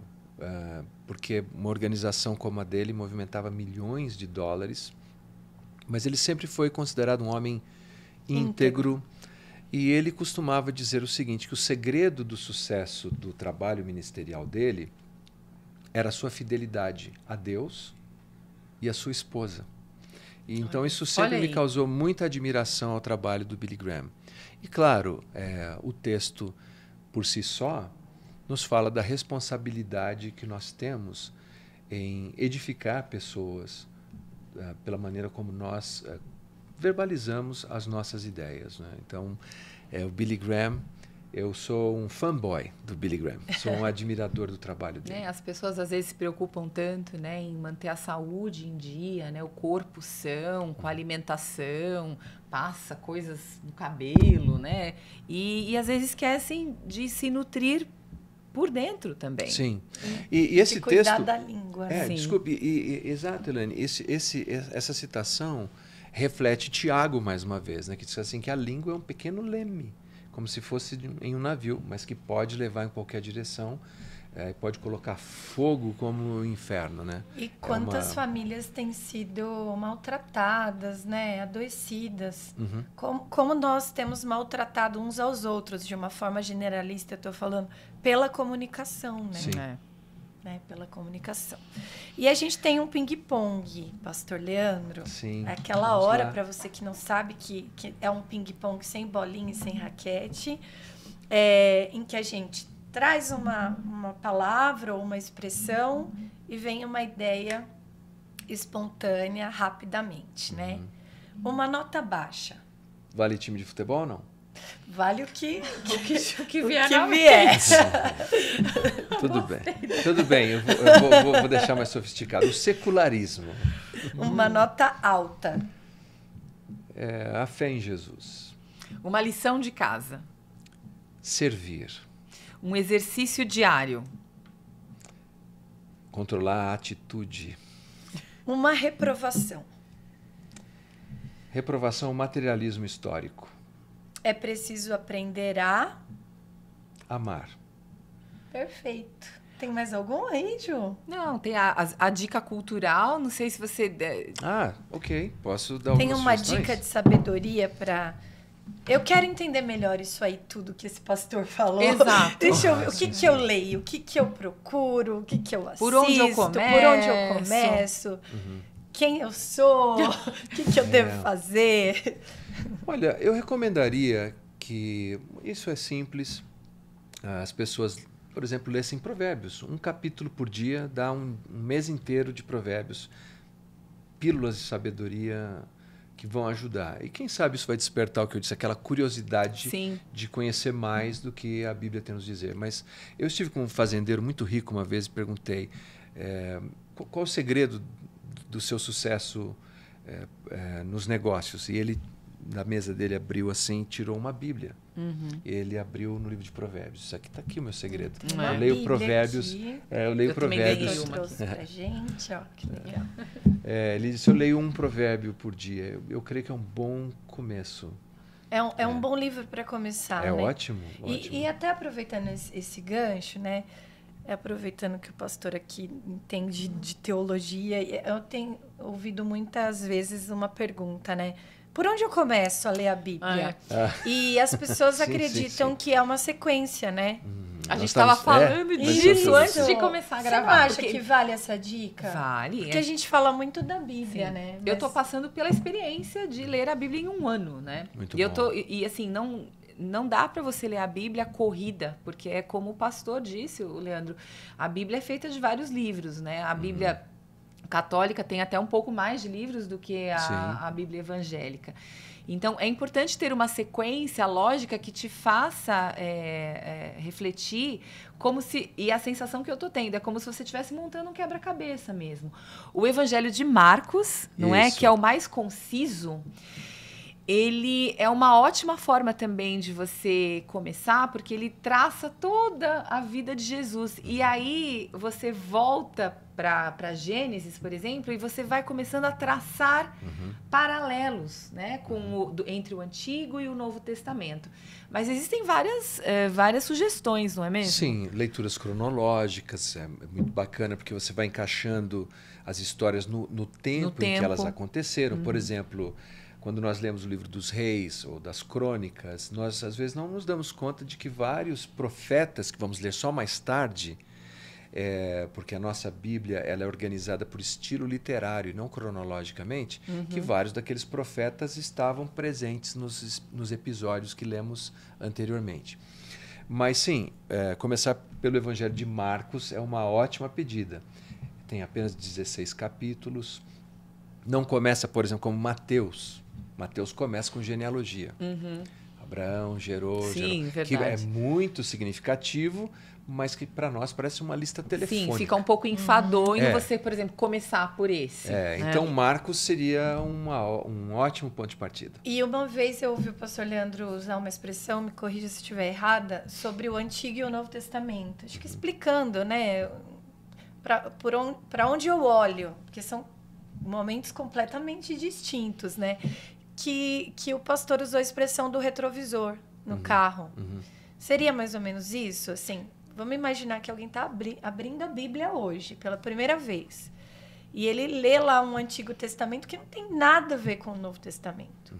Speaker 3: porque uma organização como a dele movimentava milhões de dólares. Mas ele sempre foi considerado um homem íntegro. E ele costumava dizer o seguinte, que o segredo do sucesso do trabalho ministerial dele era a sua fidelidade a Deus e a sua esposa. E então isso sempre me causou muita admiração ao trabalho do Billy Graham. E claro, o texto por si só nos fala da responsabilidade que nós temos em edificar pessoas pela maneira como nós verbalizamos as nossas ideias, né? Então, o Billy Graham, eu sou um fanboy do Billy Graham, sou um admirador do trabalho dele.
Speaker 1: As pessoas às vezes se preocupam tanto, né, em manter a saúde em dia, né, o corpo são, com a alimentação, passa coisas no cabelo, né, e às vezes esquecem de se nutrir por dentro também.
Speaker 3: Sim. E esse
Speaker 2: de cuidar
Speaker 3: texto...
Speaker 2: da língua. Né?
Speaker 3: Desculpe, exato, Elaine, essa citação reflete Tiago mais uma vez, né, que diz assim que a língua é um pequeno leme, como se fosse em um navio, mas que pode levar em qualquer direção, pode colocar fogo como o inferno, né?
Speaker 2: E quantas famílias têm sido maltratadas, né, adoecidas?
Speaker 3: Uhum.
Speaker 2: Como nós temos maltratado uns aos outros, de uma forma generalista, eu estou falando, pela comunicação, né?
Speaker 3: Sim.
Speaker 2: Né, pela comunicação. E a gente tem um ping-pong, Pastor Leandro.
Speaker 3: Sim.
Speaker 2: Aquela hora, para você que não sabe, que é um ping-pong sem bolinha e sem raquete, em que a gente traz uma palavra ou uma expressão e vem uma ideia espontânea rapidamente, né? Uma nota baixa.
Speaker 3: Vale time de futebol ou não?
Speaker 2: Vale o que
Speaker 1: vier.
Speaker 3: Tudo bem, eu vou deixar mais sofisticado. O secularismo.
Speaker 2: Uma nota alta.
Speaker 3: A fé em Jesus.
Speaker 1: Uma lição de casa.
Speaker 3: Servir.
Speaker 1: Um exercício diário.
Speaker 3: Controlar a atitude.
Speaker 2: Uma reprovação.
Speaker 3: Reprovação é um materialismo histórico.
Speaker 2: É preciso aprender a...
Speaker 3: amar.
Speaker 2: Perfeito. Tem mais algum aí, Ju?
Speaker 1: Não, tem a dica cultural, não sei se você...
Speaker 3: Ok. Posso dar algumas
Speaker 2: Tem uma
Speaker 3: sugestões?
Speaker 2: dica de sabedoria para... Eu quero entender melhor isso aí, tudo que esse pastor falou.
Speaker 1: Exato.
Speaker 2: Deixa eu ver o que eu leio, o que eu procuro, o que eu assisto,
Speaker 1: por onde eu
Speaker 2: começo, quem eu sou, o que eu devo fazer.
Speaker 3: Olha, eu recomendaria que, isso é simples, as pessoas, por exemplo, lessem Provérbios. Um capítulo por dia dá um mês inteiro de Provérbios. Pílulas de sabedoria que vão ajudar. E quem sabe isso vai despertar o que eu disse, aquela curiosidade de conhecer mais do que a Bíblia tem a nos dizer. Mas eu estive com um fazendeiro muito rico uma vez e perguntei qual o segredo do seu sucesso nos negócios. E ele da mesa dele abriu assim, tirou uma Bíblia. Ele abriu no livro de Provérbios. Isso aqui está aqui o meu segredo. Eu leio Provérbios. Eu leio Provérbios.
Speaker 2: Trouxe pra gente, ó, que legal.
Speaker 3: Ele disse, eu leio um provérbio por dia. Eu creio que é um bom começo.
Speaker 2: É um bom livro para começar,
Speaker 3: É
Speaker 2: né?
Speaker 3: ótimo.
Speaker 2: E até aproveitando esse gancho, né? Aproveitando que o pastor aqui entende de teologia, eu tenho ouvido muitas vezes uma pergunta, né? Por onde eu começo a ler a Bíblia? E as pessoas acreditam que é uma sequência, né?
Speaker 1: A gente estava falando disso antes de começar a gravar.
Speaker 2: Você não acha que vale essa dica?
Speaker 1: Vale.
Speaker 2: Porque a gente fala muito da Bíblia, né?
Speaker 1: Eu tô passando pela experiência de ler a Bíblia em um ano, né?
Speaker 3: Muito
Speaker 1: bom. E assim, não dá para você ler a Bíblia corrida, porque é como o pastor disse, o Leandro, a Bíblia é feita de vários livros, né? A Bíblia católica tem até um pouco mais de livros do que a Bíblia evangélica. Então, é importante ter uma sequência lógica que te faça refletir como se... E a sensação que eu tô tendo é como se você estivesse montando um quebra-cabeça mesmo. O Evangelho de Marcos, não é? Que é o mais conciso. Ele é uma ótima forma também de você começar, porque ele traça toda a vida de Jesus. E aí você volta para Gênesis, por exemplo, e você vai começando a traçar paralelos, né, entre o Antigo e o Novo Testamento. Mas existem várias sugestões, não é mesmo?
Speaker 3: Sim, leituras cronológicas, é muito bacana, porque você vai encaixando as histórias no tempo em que elas aconteceram. Por exemplo... Quando nós lemos o livro dos reis ou das crônicas, nós às vezes não nos damos conta de que vários profetas, que vamos ler só mais tarde, porque a nossa Bíblia ela é organizada por estilo literário e não cronologicamente, que vários daqueles profetas estavam presentes nos episódios que lemos anteriormente. Mas sim, começar pelo Evangelho de Marcos é uma ótima pedida. Tem apenas 16 capítulos. Não começa, por exemplo, como Mateus. Mateus começa com genealogia. Abraão gerou, que é muito significativo, mas que para nós parece uma lista telefônica.
Speaker 1: Sim, fica um pouco enfadonho você, por exemplo, começar por esse.
Speaker 3: Então Marcos seria um ótimo ponto de partida.
Speaker 2: E uma vez eu ouvi o pastor Leandro usar uma expressão, me corrija se estiver errada, sobre o Antigo e o Novo Testamento. Acho que explicando, né, para onde eu olho, porque são momentos completamente distintos, né? Que o pastor usou a expressão do retrovisor no carro. Seria mais ou menos isso? Assim, vamos imaginar que alguém está abrindo a Bíblia hoje, pela primeira vez. E ele lê lá um Antigo Testamento que não tem nada a ver com o Novo Testamento.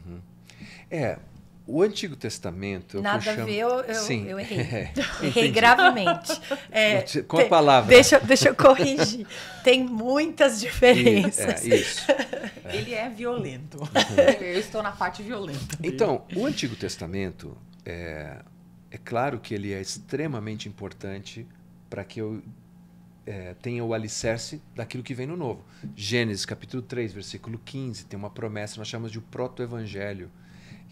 Speaker 3: O Antigo Testamento...
Speaker 2: Nada a ver, eu errei. Errei
Speaker 3: Entendi.
Speaker 2: gravemente.
Speaker 3: Com a palavra.
Speaker 2: Deixa eu corrigir. Tem muitas diferenças.
Speaker 3: Isso.
Speaker 1: Ele é violento. Eu estou na parte violenta.
Speaker 3: Então, o Antigo Testamento, é claro que ele é extremamente importante para que eu tenha o alicerce daquilo que vem no Novo. Gênesis, capítulo 3, versículo 15, tem uma promessa, nós chamamos de proto-evangelho,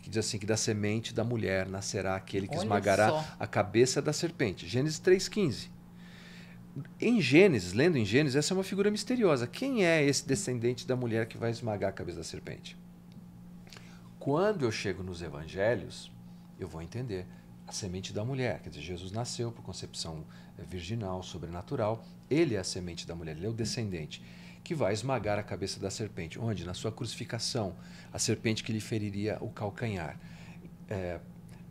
Speaker 3: que diz assim, que da semente da mulher nascerá aquele que esmagará a cabeça da serpente. Gênesis 3,15. Em Gênesis, lendo em Gênesis, essa é uma figura misteriosa. Quem é esse descendente da mulher que vai esmagar a cabeça da serpente? Quando eu chego nos evangelhos, eu vou entender. A semente da mulher, quer dizer, Jesus nasceu por concepção virginal, sobrenatural. Ele é a semente da mulher, ele é o descendente que vai esmagar a cabeça da serpente. Onde? Na sua crucificação. A serpente que lhe feriria o calcanhar.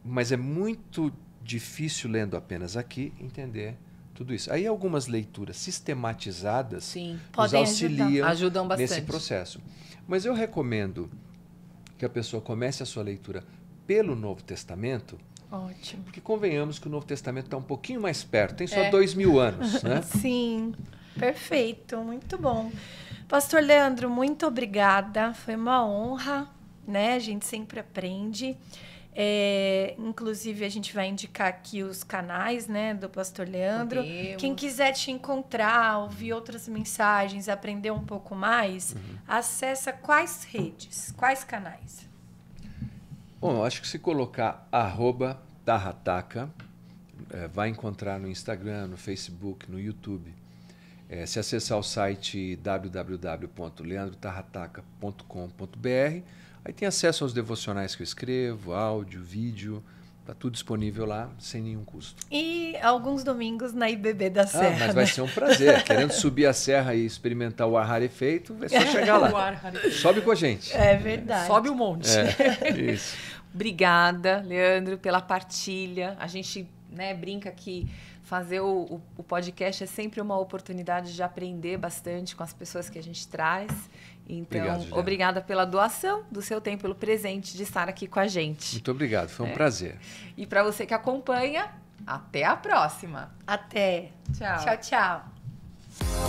Speaker 3: Mas é muito difícil, lendo apenas aqui, entender tudo isso. Aí algumas leituras sistematizadas nos auxiliam
Speaker 1: ajudam bastante
Speaker 3: nesse processo. Mas eu recomendo que a pessoa comece a sua leitura pelo Novo Testamento.
Speaker 2: Ótimo.
Speaker 3: Porque convenhamos que o Novo Testamento está um pouquinho mais perto. Tem só 2000 anos, né?
Speaker 2: Sim. Perfeito, muito bom. Pastor Leandro, muito obrigada. Foi uma honra, né? A gente sempre aprende. Inclusive, a gente vai indicar aqui os canais, né, do Pastor Leandro. Quem quiser te encontrar, ouvir outras mensagens, aprender um pouco mais, acessa quais redes, quais canais?
Speaker 3: Bom, eu acho que se colocar @tarrataca, vai encontrar no Instagram, no Facebook, no YouTube. Se acessar o site www.leandrotarrataca.com.br, Aí tem acesso aos devocionais que eu escrevo, áudio, vídeo, está tudo disponível lá, sem nenhum custo.
Speaker 2: E alguns domingos na IBB da Serra.
Speaker 3: Mas vai ser um prazer. Querendo subir a serra e experimentar o ar rarefeito, é só chegar lá. Sobe com a gente.
Speaker 2: É verdade.
Speaker 1: Sobe um monte.
Speaker 3: Isso.
Speaker 1: Obrigada, Leandro, pela partilha. A gente, né, brinca que fazer o podcast é sempre uma oportunidade de aprender bastante com as pessoas que a gente traz. Então, obrigada pela doação do seu tempo, pelo presente de estar aqui com a gente.
Speaker 3: Muito obrigado, foi um prazer.
Speaker 1: E para você que acompanha, até a próxima.
Speaker 2: Até.
Speaker 1: Tchau.
Speaker 2: Tchau, tchau.